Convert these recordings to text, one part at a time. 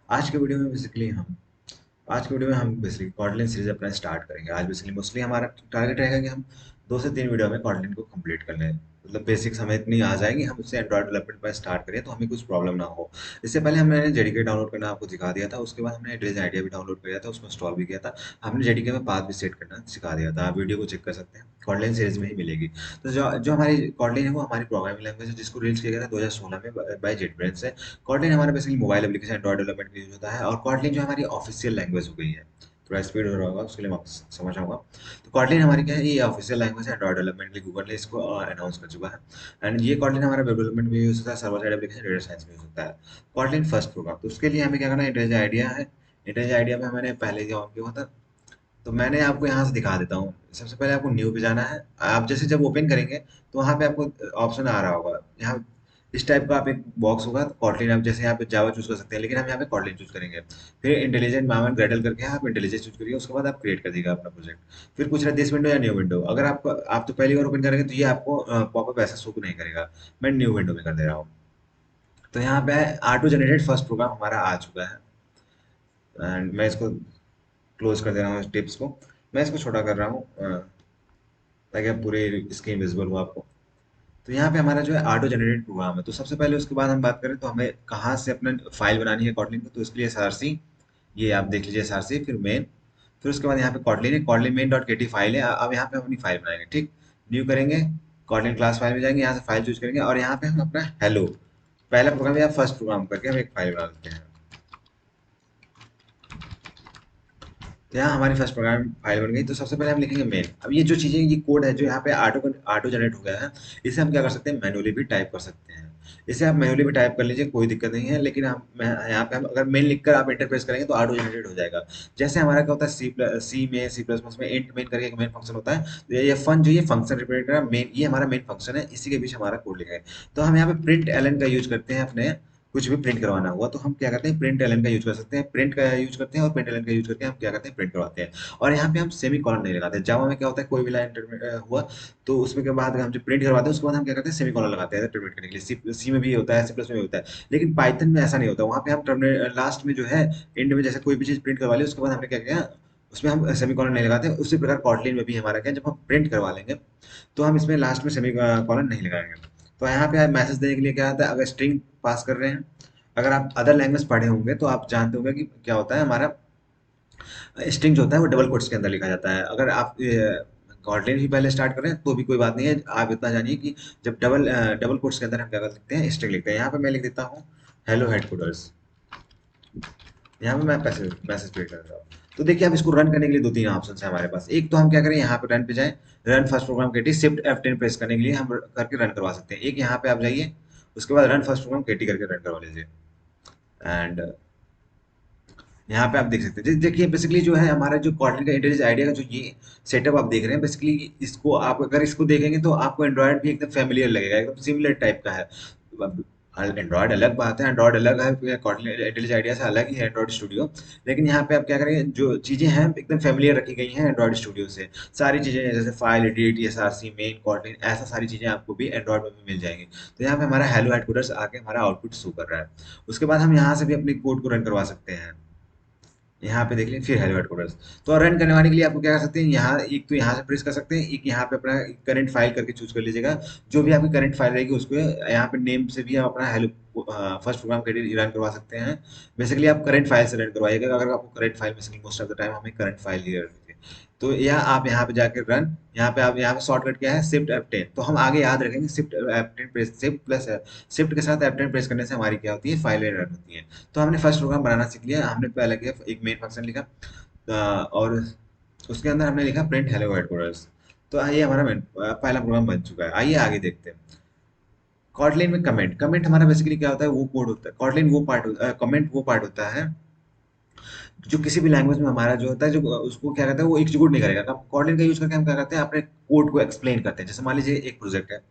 आज के वीडियो में हम बेसिकली कॉटलिन सीरीज अपना स्टार्ट करेंगे। आज बेसिकली मोस्टली हमारा टारगेट रहेगा कि हम 2 से 3 वीडियो में कॉटलिन को कंप्लीट कर लें। मतलब बेसिक्स हमें इतनी आ जाएंगी, हम उससे एंड्रॉइड डेवलपमेंट पर स्टार्ट करें तो हमें कुछ प्रॉब्लम ना हो। इससे पहले हमने जेडीके डाउनलोड करना आपको सिखा दिया था, उसके बाद हमने इंटेलिजेंट आइडिया भी डाउनलोड किया था, उसको इंस्टॉल भी किया था। हमने जेडीके में पाथ भी सेट करना सिखा दिया था। आप वीडियो को चेक कर सकते हैं, कॉटलिन सीरीज में ही मिलेगी। तो जो जो हमारी कॉटलिन है वो हमारी प्रोग्रामिंग लैंग्वेज है, जिसको रिलीज किया गया था 2016 में बाय जेटब्रेन्स से। कॉटलिन हमारा basically mobile application Android development के यूज होता है, और कॉटलिन जो हमारी ऑफिशियल लैंग्वेज हो गई है। थोड़ा स्पीड हो रहा होगा, उसके लिए मैं समझ आऊंगा। तो कॉटलिन हमारी क्या है, ये ऑफिशियल लैंग्वेज है एंड्रॉइड डेवलपमेंट के लिए। गूगल ने इसको अनाउंस कर चुका है। एंड ये कॉटलिन हमारा वेब डेवलपमेंट में यूज होता है, server side application data science में यूज होता है। कॉटलिन फर्स्ट प्रोग्राम, तो उसके लिए हमें क्या करना है, इंटेलिजेंट आइडिया है। इंटेलिजेंट आइडिया में मैंने पहले ही ऑन किया हुआ था, तो मैंने आपको यहाँ से दिखा देता हूँ। सबसे पहले आपको न्यू पे जाना है। आप जैसे जब ओपन करेंगे तो वहाँ पे आपको ऑप्शन आ रहा होगा, यहाँ इस टाइप का आप एक बॉक्स होगा। तो कॉटलिन आप जैसे यहाँ पे जावा चूज कर सकते हैं, लेकिन हम यहाँ पे कॉटलिन चूज करेंगे। फिर इंटेलिजेंट मामन ग्रेडल करके आप इंटेलिजेंट चूज करिए, उसके बाद आप क्रिएट कर दीजिएगा अपना प्रोजेक्ट। फिर पूछ रहा है दिस विंडो या न्यू विंडो। अगर आप तो पहली बार ओपन करेंगे तो ये आपको पॉपअप ऐसा शो नहीं करेगा। मैं न्यू विंडो में कर दे रहा हूँ। तो यहाँ पे ऑटो जनरेटेड फर्स्ट प्रोग्राम हमारा आ चुका है। एंड मैं इसको क्लोज कर दे रहा हूँ टिप्स को। मैं इसको छोटा कर रहा हूँ ताकि आप पूरे स्क्रीन विजिबल हो आपको। तो यहाँ पे हमारा जो है ऑटो जनरेटेड प्रोग्राम है। तो सबसे पहले उसके बाद हम बात करें तो हमें कहाँ से अपने फाइल बनानी है कॉटलिन को, तो इसके लिए एसआरसी, ये आप देख लीजिए एसआरसी, फिर मेन, फिर उसके बाद यहाँ पे कॉटलिन है, कॉटलिन मेन डॉट केटी फाइल है। अब यहाँ पे हम अपनी फाइल बनाएंगे, ठीक। न्यू करेंगे, कॉटलिन क्लास फाइल में जाएंगे, यहाँ से फाइल चूज करेंगे, और यहाँ पे हम अपना हेलो पहला प्रोग्राम या फर्स्ट प्रोग्राम करके हम एक फाइल बना लेते हैं। तो यहाँ हमारी फर्स्ट प्रोग्राम फाइल बन गई। तो सबसे पहले हम लिखेंगे मेन। अब ये जो चीज़ें, ये कोड है जो यहाँ पे ऑटो जनरेट हो गया है, इसे हम क्या कर सकते हैं, मैनुअली भी टाइप कर सकते हैं। इसे आप मैनुअली भी टाइप कर लीजिए, कोई दिक्कत नहीं है। लेकिन यहाँ पे हम अगर मेन लिखकर आप एंटर प्रेस करेंगे तो ऑटो जनरेट हो जाएगा। जैसे हमारा क्या होता है, सी में, सी प्लस प्लस में इंट मेन करके एक मेन फंक्शन होता है। तो ये फन जो ये फंक्शन रिप्रेजेंट कर रहा है, मेन, ये हमारा मेन फंक्शन है, इसी के बीच हमारा कोड लिखा है। तो हम यहाँ पे प्रिंट एलन का यूज करते हैं अपने कुछ भी प्रिंट करवाना हुआ तो हम क्या करते हैं, प्रिंट एलन का यूज कर सकते हैं, प्रिंट का यूज करते हैं, और प्रिंट एलन का यूज करके हम क्या करते हैं, प्रिंट करवाते हैं। और यहाँ पे हम सेमी कॉलन नहीं लगाते। जावा में क्या होता है, कोई भी लाइन हुआ तो उसमें के बाद हम जब प्रिंट करवाते हैं उसके बाद हम क्या करते हैं, सेमी कॉलन लगाते हैं टर्मिनेट करने के लिए। सी में भी होता है, सी प्लस में भी होता है। लेकिन पाइथन में ऐसा नहीं होता, वहाँ पे हम टर्मिनेट लास्ट में जो है, एंड में जैसे कोई भी चीज प्रिंट करवा ली उसके बाद हमने क्या किया, उसमें हम सेमी कॉलन नहीं लगाते। उसी प्रकार कॉटलिन में भी हमारा क्या, जब हम प्रिंट करवा लेंगे तो हम इसमें लास्ट में सेमी कॉलन नहीं लगाएंगे। तो यहाँ पे मैसेज देने के लिए क्या आता है, अगर स्ट्रिंग पास कर रहे हैं, अगर आप अदर लैंग्वेज पढ़े होंगे तो आप जानते होंगे कि क्या होता है, हमारा स्ट्रिंग जो होता है वो डबल कोट्स के अंदर लिखा जाता है। अगर आप कॉटलिन ही पहले स्टार्ट करें तो भी कोई बात नहीं है। आप इतना जानिए कि जब डबल कोट्स के अंदर हम क्या कर सकते हैं, स्ट्रिंग लिखते हैं। यहाँ पे मैं लिख देता हूँ हेलो हेडक्वार्टर्स। यहाँ पे मैं मैसेज प्रिंट कर रहा हूँ। तो देखिए अब इसको रन करने के लिए 2-3 ऑप्शन है हमारे पास। एक तो हम क्या करें, यहाँ पे रन पे जाएं, रन फर्स्ट प्रोग्राम केटी, शिफ्ट F10 प्रेस करने के लिए हम करके रन करवा सकते हैं। एक यहाँ पे आप जाइए, उसके बाद रन फर्स्ट प्रोग्राम केटी करके रन करवा लीजिए। एंड यहाँ पे आप देख सकते हैं, देखिए बेसिकली जो है हमारा जो क्वाड्रेंट का इंटेलिजेंस आइडिया का जो ये सेटअप आप देख रहे हैं, बेसिकली इसको आप अगर इसको देखेंगे तो आपको एंड्रॉयड भी एकदम फैमिलियर लगेगा, एकदम सिमिलर टाइप का है। एंड्रॉयड अलग बात है, एंड्रॉयड अलग है, इंटेलिजेंस आइडिया से अलग ही है एंड्रॉयड स्टूडियो। लेकिन यहाँ पे आप क्या करेंगे, जो चीज़ें हैं एकदम फैमिलियर रखी गई हैं एंड्रॉयड स्टूडियो से। सारी चीज़ें जैसे file edit, SRC, main, Kotlin, ऐसा सारी चीज़ें आपको भी एंड्रॉयड में भी मिल जाएंगी। तो यहाँ पे हमारा हेलो हेडक्वार्टर्स आके हमारा आउटपुट शो कर रहा है। उसके बाद हम यहाँ से भी अपनी कोड को रन करवा सकते हैं। यहाँ पे देख लें, फिर हेलो हेडक्वार्टर्स। तो रन करवाने के लिए आपको क्या कर सकते हैं, यहाँ एक तो यहाँ से प्रेस कर सकते हैं, एक यहाँ पे अपना करंट फाइल करके चूज कर लीजिएगा। जो भी आपकी करंट फाइल रहेगी उसको यहाँ पे नेम से भी आप अपना hello first program credit run करवा सकते हैं। बेसिकली आप करंट फाइल से रन करवाइएगा, अगर आपको करंट फाइल में मोस्ट ऑफ द टाइम हमें करंट फाइल ही रखती है। तो या आप यहाँ पे जाकर रन, यहाँ पे आप यहाँ पे शॉर्टकट क्या है, शिफ्ट F10। तो हम आगे याद रखेंगे shift F10 press, shift plus shift के साथ F10 प्रेस करने से हमारी क्या होती है, फाइलें रन होती हैं। तो हमने फर्स्ट प्रोग्राम बनाना सीख लिया। हमने पहले किया एक मेन फंक्शन लिखा, और उसके अंदर हमने लिखा प्रिंट हेलो हेडक्वार्टर्स। तो ये हमारा पहला प्रोग्राम बन चुका है। आइए आगे देखते हैं। कॉटलिन में कमेंट, कमेंट हमारा बेसिकली क्या होता है, वो कोड होता है। कॉटलिन वो पार्ट होता है, कमेंट वो पार्ट होता है जो किसी भी लैंग्वेज में हमारा जो होता है, जो उसको क्या कहता है, वो एग्जीक्यूट नहीं करेगा। कॉटलिन का यूज करके हम क्या करते हैं, अपने कोड को एक्सप्लेन करते हैं। जैसे मान लीजिए एक प्रोजेक्ट है,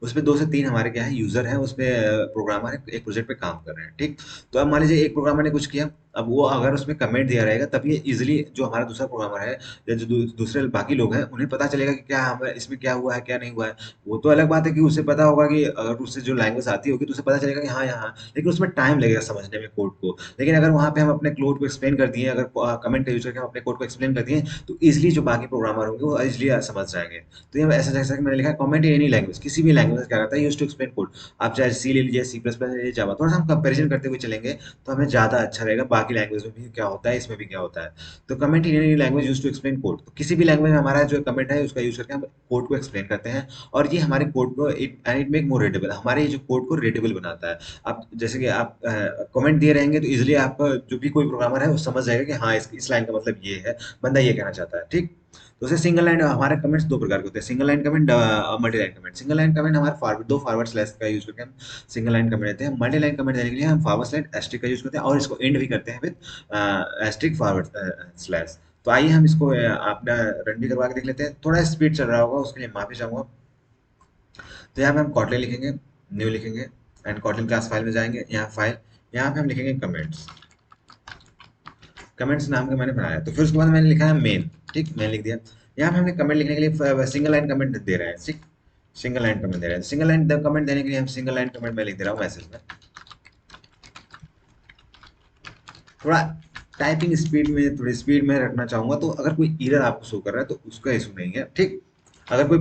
उसमें 2 से 3 हमारे क्या है यूज़र हैं, उसपे प्रोग्रामर है, एक प्रोजेक्ट पे काम कर रहे हैं, ठीक? तो अब मान लीजिए एक प्रोग्रामर ने कुछ किया, अब वो अगर उसमें कमेंट दिया रहेगा तब ये ईज़िली जो हमारा दूसरा प्रोग्रामर है या जो दूसरे बाकी लोग हैं, उन्हें पता चलेगा कि क्या हमें इसमें क्या हुआ है, क्या नहीं हुआ है। वो तो अलग बात है कि उसे पता होगा कि अगर उससे जो लैंग्वेज आती होगी तो उसे पता चलेगा कि हाँ, यहाँ लेकिन उसमें टाइम लगेगा समझने में कोड को। लेकिन अगर वहाँ पे हम अपने कोड को एक्सप्लेन कर दिए, अगर कमेंट का यूज़ करके हम अपने कोड को एक्सप्लेन कर दिए, तो ईज़िली जो बाकी प्रोग्रामर होंगे वो ईज़िली समझ जाएँगे। तो ये ऐसा जैसा कि मैंने लिखा है कमेंट इन एनी लैंग्वेज, किसी भी लैंग्वेज में क्या करता है यूज्ड टू एक्सप्लेन कोड। आप चाहे सी ले लीजिए, सी प्लस प्लस ले लीजिए, जावा, थोड़ा सा हम कंपैरिजन करते हुए चलेंगे तो हमें ज़्यादा अच्छा रहेगा, बाकी लैंग्वेज में भी क्या होता है, इसमें भी क्या होता है। तो comment in any language used to explain code, तो किसी भी लैंग्वेज में हमारा जो कमेंट है उसका यूज़ करके हम कोड को एक्सप्लेन करते हैं, और ये हमारे कोड को इट मेक मोर रीडेबल, हमारे जो कोड को रीडेबल बनाता है। आप जैसे कि आप कमेंट दिए रहेंगे तो इज़िली आपका जो भी कोई प्रोग्रामर है वो समझ जाएगा कि हाँ, इस लाइन का मतलब ये है, बंदा ये कहना चाहता है, ठीक? तो उसे सिंगल लाइन हमारे कमेंट्स 2 प्रकार के होते हैं, single line comment, multi line comment. Single line comment हमारे फॉरवर्ड 2 फॉरवर्ड स्लैश का यूज़ करके हम सिंगल लाइन कमेंट देते हैं। मल्टी लाइन कमेंट देने के लिए हम फॉरवर्ड स्लैश एस्टेरिक का यूज़ करते हैं और इसको एंड भी करते हैं विद एस्टेरिक फॉरवर्ड स्लैश। तो आइए हम इसको अपना रन भी करवा के देख लेते हैं। थोड़ा स्पीड चल रहा होगा, उसके लिए माफ़ी चाहूँगा। तो यहाँ पे हम कॉटलिन लिखेंगे, न्यू लिखेंगे एंड कॉटलिन क्लास फाइल में जाएँगे, यहाँ फाइल, यहाँ पे हम लिखेंगे कमेंट्स। कमेंट्स नाम का मैंने बनाया, तो फिर उसके बाद मैंने लिखा है मेन, ठीक? मैंने लिख दिया। यहाँ पे हमने कमेंट लिखने के लिए सिंगल लाइन कमेंट दे रहे हैं, ठीक? सिंगल लाइन कमेंट दे रहे हैं। सिंगल लाइन कमेंट देने के लिए हम सिंगल लाइन कमेंट में लिख दे रहा हूँ मैसेज में। थोड़ा टाइपिंग स्पीड में थोड़ी स्पीड में रखना चाहूँगा, तो अगर कोई एरर आपको शो कर रहा है तो उसका इशू नहीं है, ठीक? अगर कोई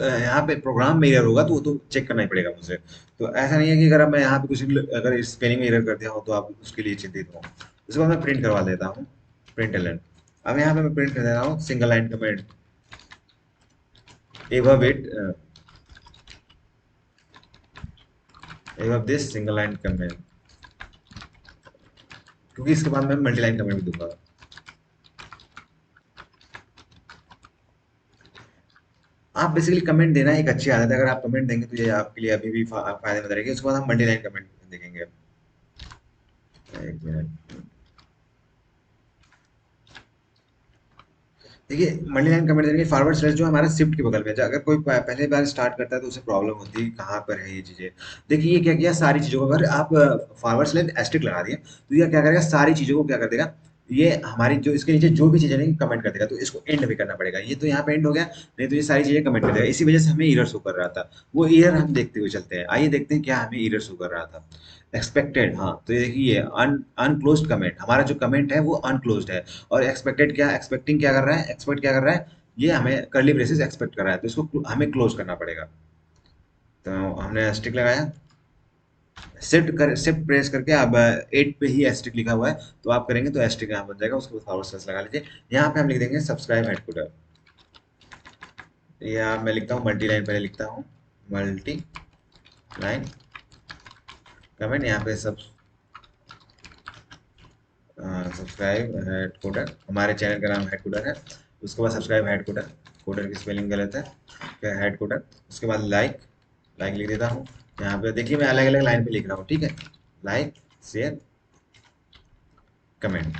यहाँ पे प्रोग्राम में एरर होगा तो वो तो चेक करना ही पड़ेगा मुझे। तो ऐसा नहीं है कि अगर अब मैं यहाँ पे कुछ अगर स्पेलिंग में एरर कर दिया हो तो आप उसके लिए चिंतित हो। उसके बाद मैं प्रिंट करवा देता हूँ, प्रिंट एलन। अब यहाँ पे मैं प्रिंट कर दे रहा हूँ single line comment above it, above this single line comment, क्योंकि इसके बाद मैं मल्टी लाइन कमेंट भी दूंगा। आप बेसिकली कमेंट देना एक अच्छी आदत है, अगर आप कमेंट देंगे तो ये आपके लिए अभी भी फायदेमंद रहेगी। उसके बाद हम मल्टी लाइन कमेंट देखेंगे। एक मिनट, देखिए मल्टी लाइन कमेंट देने के फॉरवर्ड स्लैश जो हमारा शिफ्ट के बगल में है, अगर कोई पहली बार स्टार्ट करता है तो उसे प्रॉब्लम होती है कहाँ पर है ये चीज़ें। देखिए ये क्या किया, सारी चीज़ों को अगर आप फॉरवर्ड स्लैश एस्ट्रिक लगा दिए तो ये क्या करेगा, सारी चीज़ों को क्या कर देगा, ये हमारी जो इसके नीचे जो भी चीज़ें रहेंगी कमेंट कर देगा, तो इसको एंड भी करना पड़ेगा। ये तो यहाँ पे एंड हो गया, नहीं तो ये सारी चीज़ें कमेंट कर देगा। इसी वजह से हमें एरर शो कर रहा था, वो एरर हम देखते हुए चलते हैं। आइए देखते हैं क्या हमें एरर शो कर रहा था। एक्सपेक्टेड, हाँ, तो ये देखिए अनक्लोज्ड कमेंट, हमारा जो कमेंट है वो अनक्लोज्ड है। और एक्सपेक्टेड क्या, एक्सपेक्टिंग क्या कर रहा है, एक्सपेक्ट क्या कर रहा है, ये हमें कर्ली ब्रेसेस एक्सपेक्ट कर रहा है, तो इसको हमें क्लोज करना पड़ेगा। तो हमने एस्टिक लगाया, शिफ्ट प्रेस करके, अब 8 पे ही एस्टिक लिखा हुआ है तो आप करेंगे तो एस्टिक यहाँ बन जाएगा। उसके बाद फॉरवर्ड स्लैश लगा लीजिए। यहाँ पे हम लिख देंगे सब्सक्राइब हेडक्वार्टर, या मैं लिखता हूँ मल्टी लाइन, पहले लिखता हूँ मल्टी लाइन कमेंट, यहाँ पे सब्सक्राइब हेडक्वार्टर, हमारे चैनल का नाम हेडक्वार्टर है। उसके बाद सब्सक्राइब हेडक्वार्टर, कोडर की स्पेलिंग गलत है, हेडक्वार्टर। उसके बाद लाइक, लाइक लिख देता हूँ। यहाँ पे देखिए मैं अलग अलग लाइन पे लिख रहा हूँ, ठीक है? लाइक, शेयर, कमेंट,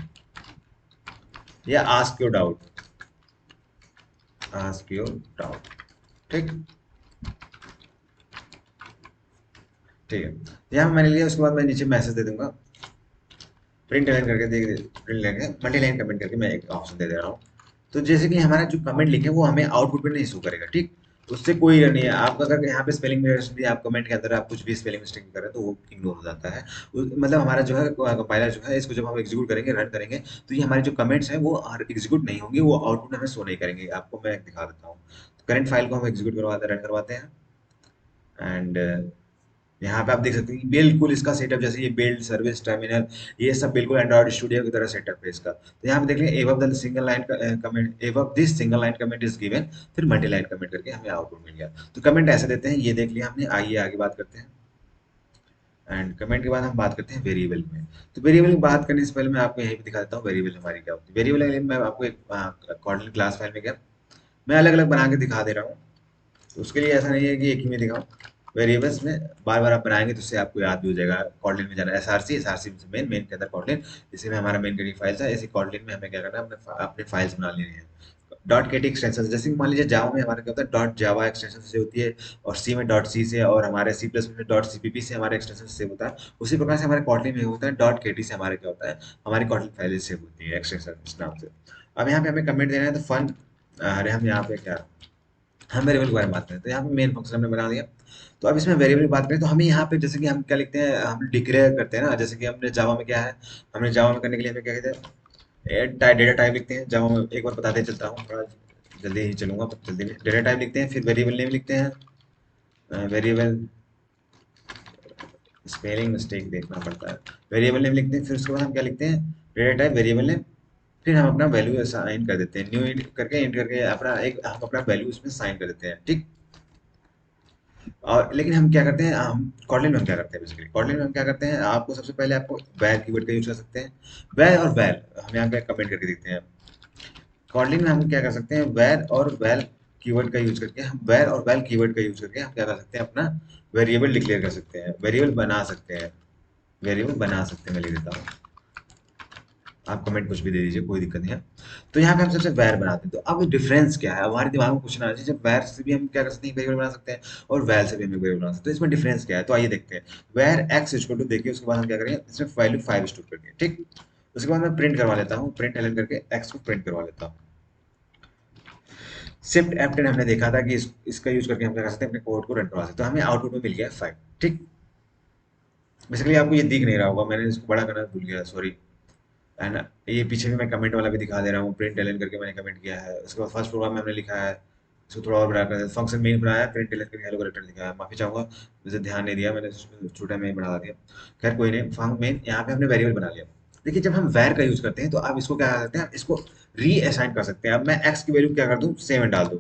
या ask your doubt, ask your doubt, ठीक? ठीक है, यहाँ मैंने लिया। उसके बाद मैं नीचे मैसेज दे दूंगा, प्रिंट लाइन करके देख, print line multi line comment करके मैं एक ऑप्शन दे दे रहा हूँ। तो जैसे कि हमारा जो कमेंट लिखे वो हमें आउटपुट पे नहीं शो करेगा, ठीक? उससे कोई नहीं है। आप अगर यहाँ पे स्पेलिंग मिस्टेक भी, आप कमेंट के अंदर आप कुछ भी स्पेलिंग मिस्टेक करें तो वो इग्नोर हो जाता है। मतलब हमारा जो है कंपाइलर जो है, इसको जब हम एग्जीक्यूट करेंगे, रन करेंगे, तो ये हमारे जो कमेंट्स हैं वो एग्जीक्यूट नहीं होंगे, वो आउटपुट हमें शो नहीं करेंगे। आपको मैं दिखा देता हूँ। तो करंट फाइल को हम एग्जीक्यूट करवाते हैं, रन करवाते हैं, एंड यहाँ पे आप देख सकते हैं कि बिल्कुल इसका सेटअप, जैसे ये बिल्ड सर्विस टर्मिनल, ये सब बिल्कुल एंड्रॉइड स्टूडियो की तरह सेटअप है इसका। तो यहाँ पे देख लें, above the single line comment, above this single line comment is given, फिर मल्टी लाइन कमेंट करके हमें आउटपुट मिल गया। तो कमेंट ऐसे देते हैं, ये देख लिया हमने। आइए आगे बात करते हैं। एंड कमेंट के बाद हम बात करते हैं वेरिएबल में। तो वेरिएबल की बात करने से पहले मैं आपको यहीं पे दिखा देता हूँ वेरिएबल हमारी क्या होती है। वेरिएबल मैं आपको एक कॉर्डिनेट क्लास फाइल में क्या, मैं अलग अलग बना के दिखा दे रहा हूँ। तो उसके लिए ऐसा नहीं है कि एक ही में दिखाऊं। वेरिएबल्स में बार बार आप बनाएंगे तो उससे आपको याद भी हो जाएगा। कॉटलिन में जाना, एसआरसी, एसआरसी में मेन, के अंदर कॉटलिन, इसी में हमारा मेन की फाइल्स है। इसी कॉटलिन में हमें क्या करना है, अपने फाइल्स बना लेनी है। डॉट के टी एक्सटेंशन, जैसे कि मान लीजिए जावा में हमारा क्या होता है, डॉट जावा एक्सटेंशन से होती है, और सी में डॉट सी से, और हमारे सी प्लस में डॉट सीपीपी से हमारे एक्सटेंशन सेव होता है। उसी प्रकार से हमारे कॉटलिन में होता है, डॉट के टी से हमारे क्या होता है, हमारी कॉटलिन फाइल सेव होती है एक्सटेंशन इस नाम से। अब यहाँ पे हमें कमेंट देना है, तो फन, अरे हम यहाँ पे क्या, हम वेरिएबल के बारे में बात करें, तो यहाँ पे मेन फंक्शन हमने बना दिया। तो अब इसमें वेरिएबल की बात करें, तो हमें यहाँ पे जैसे कि हम क्या लिखते हैं, हम डिक्लेयर करते हैं ना, जैसे कि हमने जावा में क्या है, हमने जावा में करने के लिए हमें क्या कहते हैं, डेटा टाइप लिखते हैं। जावा में एक बार बताते चलता हूँ, थोड़ा जल्दी ही चलूंगा, पर जल्दी में डेटा टाइप लिखते हैं, फिर वेरिएबल नेम लिखते हैं, वेरिएबल, स्पेलिंग मिस्टेक देखना पड़ता है, वेरिएबल नेम लिखते हैं, फिर उसके बाद हम क्या लिखते हैं, डेटा टाइप वेरिएबल नेम, फिर हम अपना वैल्यू असाइन कर देते हैं, न्यू इंट करके, इंट करके अपना एक हम अपना वैल्यू उसमें साइन कर देते हैं, ठीक। और लेकिन हम क्या करते हैं, हम कॉटलिन में हम क्या करते हैं, बेसिकली कॉटलिन में हम क्या करते हैं, आपको सबसे पहले आपको वैर कीवर्ड का यूज कर सकते हैं। वैर और वैल हम यहाँ पे कमेंट करके देखते हैं। कॉटलिन में हम क्या कर सकते हैं, वैर और वैल कीवर्ड का यूज करके, हम वैर और वैल कीवर्ड का यूज करके हम क्या कर सकते हैं, अपना वेरिएबल डिक्लेयर कर सकते हैं, वेरिएबल बना सकते हैं, वेरिएबल बना सकते हैं। मैं लिख देता हूँ, आप कमेंट कुछ भी दे दीजिए, कोई दिक्कत नहीं है। तो यहाँ पे हम सबसे वैर बनाते हैं। तो अब डिफरेंस क्या है, हमारे दिमाग में क्वेश्चन आ जाए, जब वैर से भी हम क्या कर सकते हैं, वेरिएबल बना सकते हैं, और वैल से भी हम वेरिएबल बना सकते हैं, तो इसमें डिफरेंस क्या है, तो आइए देखते हैं। वैर एक्स इक्वल टू, देखिए उसके बाद हम क्या करेंगे, इसमें वैल्यू 5 स्टोर करेंगे, ठीक। उसके बाद मैं प्रिंट करवा लेता हूँ, प्रिंट एलन करके एक्स को प्रिंट करवा लेता हूँ। शिफ्ट F10 हमने देखा था कि इसका यूज करके हम क्या कर सकते हैं, अपने कोड को रन करवा सकते हैं। तो हमें आउटपुट में मिल गया 5, ठीक। बेसिकली आपको ये दिख नहीं रहा होगा, मैंने इसको बड़ा करना भूल गया, सॉरी। एंड ये पीछे भी मैं कमेंट वाला भी दिखा दे रहा हूँ, प्रिंट एलन करके मैंने कमेंट किया है। उसके बाद फर्स्ट प्रोग्राम में हमने लिखा है, इसको थोड़ा और बड़ा कर दिया, फंक्शन मेन बनाया, प्रिंट एलन करके हेलो कैरेक्टर लिखा है। माफी चाहूंगा, मुझे ध्यान नहीं दिया, मैंने छोटा में ही बढ़ा दिया। खैर कोई नहीं, फंक्शन मेन यहाँ पे हमने वेरिएबल बना लिया। देखिए जब हम वैर का यूज करते हैं, तो आप इसको क्या कर सकते हैं, आप इसको री असाइन कर सकते हैं। अब मैं एक्स की वैल्यू क्या कर दूँ, 7 डाल दूँ,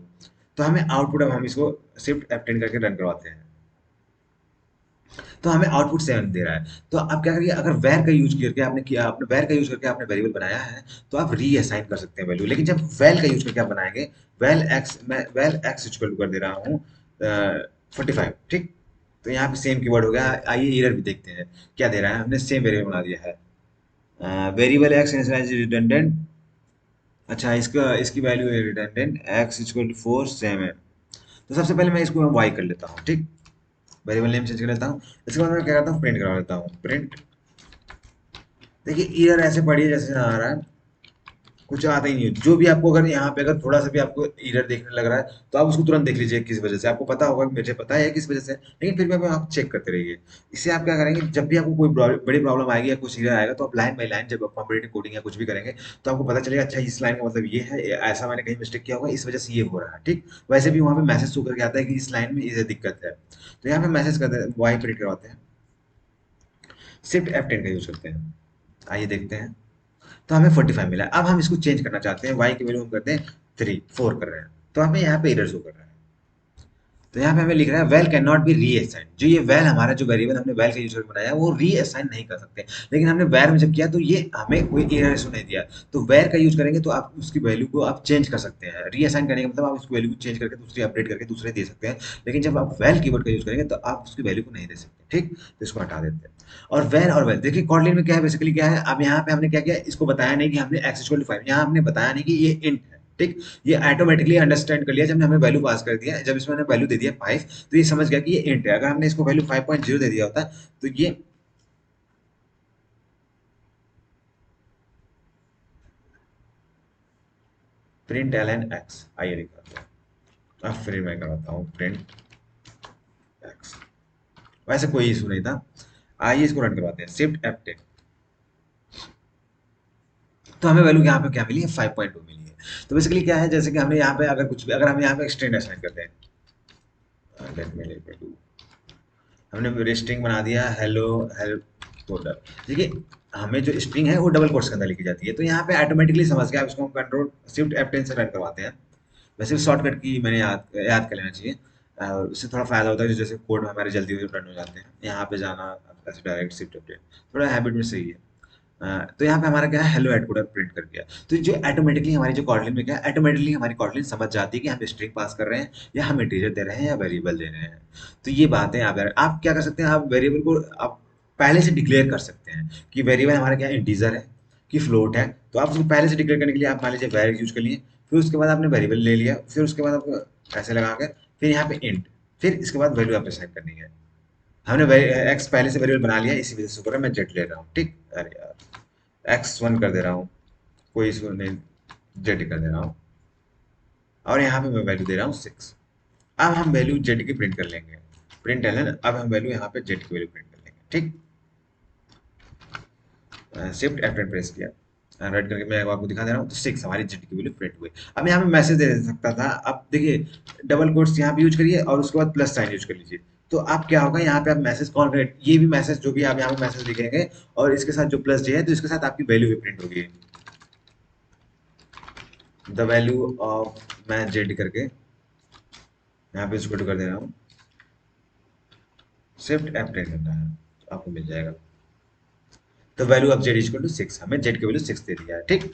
तो हमें आउटपुट, अब हम इसको शिफ्ट F10 करके रन करवाते हैं, तो हमें आउटपुट 7 दे रहा है। तो आप क्या करिए, अगर वैर का यूज करके आपने किया, आपने वैर का यूज करके आपने वेरिएबल बनाया है, तो आप री असाइन कर सकते हैं वैल्यू। लेकिन जब वैल का यूज करके आप बनाएंगे, वैल एक्स, मैं वैल एक्स इक्वल टू कर दे रहा हूँ 45, ठीक। तो यहाँ पे सेम कीवर्ड हो गया। आइए एरर भी देखते हैं, क्या दे रहा है, हमने सेम वेरिएबल बना दिया है, वेरिएबल एक्स इनिशियलाइज रिडंडेंट। अच्छा, इसका इसकी वैल्यू है redundant, X equal to 4 same है। तो सबसे पहले मैं इसको वाई कर लेता हूँ, ठीक। वेरिएबल नेम चेंज कर लेता हूँ। इसके बाद मैं क्या करता हूँ, प्रिंट करवा लेता हूँ, प्रिंट। देखिए एरर ऐसे पड़ी है जैसे आ रहा है, कुछ आता ही नहीं है। जो भी आपको, अगर यहाँ पे अगर थोड़ा सा भी आपको एरर देखने लग रहा है, तो आप उसको तुरंत देख लीजिए किस वजह से। आपको पता होगा कि मुझे पता है किस वजह से, लेकिन फिर भी आप चेक करते रहिए। इससे आप क्या करेंगे, जब भी आपको कोई बड़ी प्रॉब्लम आएगी या कुछ एरर आएगा, तो आप लाइन बाय लाइन जब आप कॉम्पिटेटिव कोडिंग या कुछ भी करेंगे, तो आपको पता चलेगा, अच्छा इस लाइन का मतलब ये है, ऐसा मैंने कहीं मिस्टेक किया होगा, इस वजह से ये हो रहा है, ठीक। वैसे भी वहाँ पे मैसेज शो करके आता है कि इस लाइन में ये दिक्कत है। तो यहाँ पे मैसेज करते हैं, वाई प्रिंट करवाते हैं, शिफ्ट F10 का यूज करते हैं। आइए देखते हैं, तो हमें 45 मिला। अब हम इसको चेंज करना चाहते हैं, y की वैल्यू हम करते हैं 3 4 कर रहे हैं, तो हमें यहाँ पे एरर शो कर रहा है। तो यहाँ पे हमें लिख रहा है well can not be reassign. जो ये वेल हमारा जो वेरिएबल हमने वेल का यूज करके बनाया है, वो रीअसाइन नहीं कर सकते। लेकिन हमने वेर में जब किया, तो ये हमें कोई एरर इशू नहीं दिया। तो वेर का यूज करेंगे, तो आप उसकी वैल्यू को आप चेंज कर सकते हैं। रीअसाइन करने का मतलब आप उसकी वैल्यू को चेंज करके दूसरी अपडेट करके दूसरे दे सकते हैं। लेकिन जब आप वेल कीवर्ड का यूज करेंगे, तो आप उसकी वैल्यू को नहीं दे सकते, ठीक। तो इसको हटा देते हैं। और वेल देखिए कॉटलिन में क्या है, बेसिकली क्या है, अब यहाँ पे हमने क्या किया, इसको बताया नहीं कि हमने एक्स इक्वल टू 5, यहाँ हमने बताया नहीं कि ये इंट है, ठीक। ये ऑटोमेटिकली अंडरस्टैंड कर लिया जब हमने वैल्यू पास कर दिया। जब इसमें वैल्यू दे दिया 5, तो ये समझ गया कि ये इंट है। अगर हमने इसको वैल्यू 5.0 दे दिया होता, तो ये प्रिंट एलन एक्स, आइए दिखाते हैं। अब फिर मैं करवाता हूँ प्रिंट एक्स, वैसे कोई इशू नहीं था। आइए इसको रन करवाते हैं, शिफ्ट F10। तो हमें वैल्यू यहाँ पे क्या मिली है, 5.2 मिली है। तो बेसिकली क्या है, जैसे कि हमने यहाँ पे अगर कुछ भी, अगर हम यहाँ पे स्ट्रिंग असाइन करते हैं, लेट मी डू, हमने स्ट्रिंग बना दिया हेलो हेल्प टोटल। देखिए हमें जो स्ट्रिंग है वो डबल कोट्स के अंदर लिखी जाती है। तो यहाँ पे ऑटोमेटिकली समझ गया, आप इसको हम कंट्रोल शिफ्ट F10 से रन करवाते हैं। वैसे शॉर्टकट की मैंने याद कर लेना चाहिए, और उससे थोड़ा फायदा होता है, जैसे कोड में हमारे जल्दी रन हो जाते हैं। यहाँ पे जाना ऐसे डायरेक्ट शिफ्ट F10 थोड़ा हैबिट में सही है। तो यहाँ पे हमारा क्या है, हेलो हेडकोडर प्रिंट कर दिया। तो जो ऑटोमेटिकली हमारी जो कॉटलिन में क्या है, ऑटोमेटिकली हमारी कॉटलिन समझ जाती है कि हम स्ट्रिंग पास कर रहे हैं, या हम इंटीजर दे रहे हैं, या वेरिएबल दे रहे हैं। तो ये बातें आप क्या कर सकते हैं, आप वेरिएबल को आप पहले से डिक्लेयर कर सकते हैं कि वेरिएबल हमारा क्या इंटीजर है कि फ्लोट है। तो आप उसको पहले से डिक्लेयर करने के लिए आप मान लीजिए वैर यूज कर लिए, फिर उसके बाद आपने वेरिएबल ले लिया, फिर उसके बाद आपको ऐसे लगा के फिर यहाँ पे इंट, फिर इसके बाद वैल्यू आपने सेट करनी है। हमने एक्स पहले से वेरिएबल बना लिया, इसी वजह से ऊपर मैं जेड ले रहा हूँ, ठीक। अरे यार, एक्स वन कर दे रहा हूँ, कोई इशू नहीं, जेड कर दे रहा हूँ, और यहाँ पे मैं वैल्यू दे रहा हूँ 6। अब हम वैल्यू जेड की प्रिंट कर लेंगे, प्रिंट एलन, अब हम वैल्यू यहाँ पे जेड की वैल्यू प्रिंट कर लेंगे, ठीक। शिफ्ट F10 प्रेस किया, राइट करके मैं आपको दिखा दे रहा हूँ, तो 6 हमारी जेड की वैल्यू प्रिंट हुई। अब यहाँ पे मैसेज दे सकता था, अब देखिए डबल कोट्स यहाँ पे यूज करिए और उसके बाद प्लस साइन यूज कर लीजिए, तो आप क्या होगा यहाँ पे आप मैसेज कॉल करें, ये भी मैसेज जो भी आप यहाँ पे मैसेज लिखेंगे और इसके साथ जो प्लस जे है तो इसके साथ आपकी वैल्यू भी प्रिंट होगी, द वैल्यू ऑफ मैं जेड करके यहाँ पे इसको कर दे रहा हूँ, शिफ्ट F10 करना है तो आपको मिल जाएगा। तो value of Z equal to 6, हमें जेड की वैल्यू 6 दे दिया है, ठीक।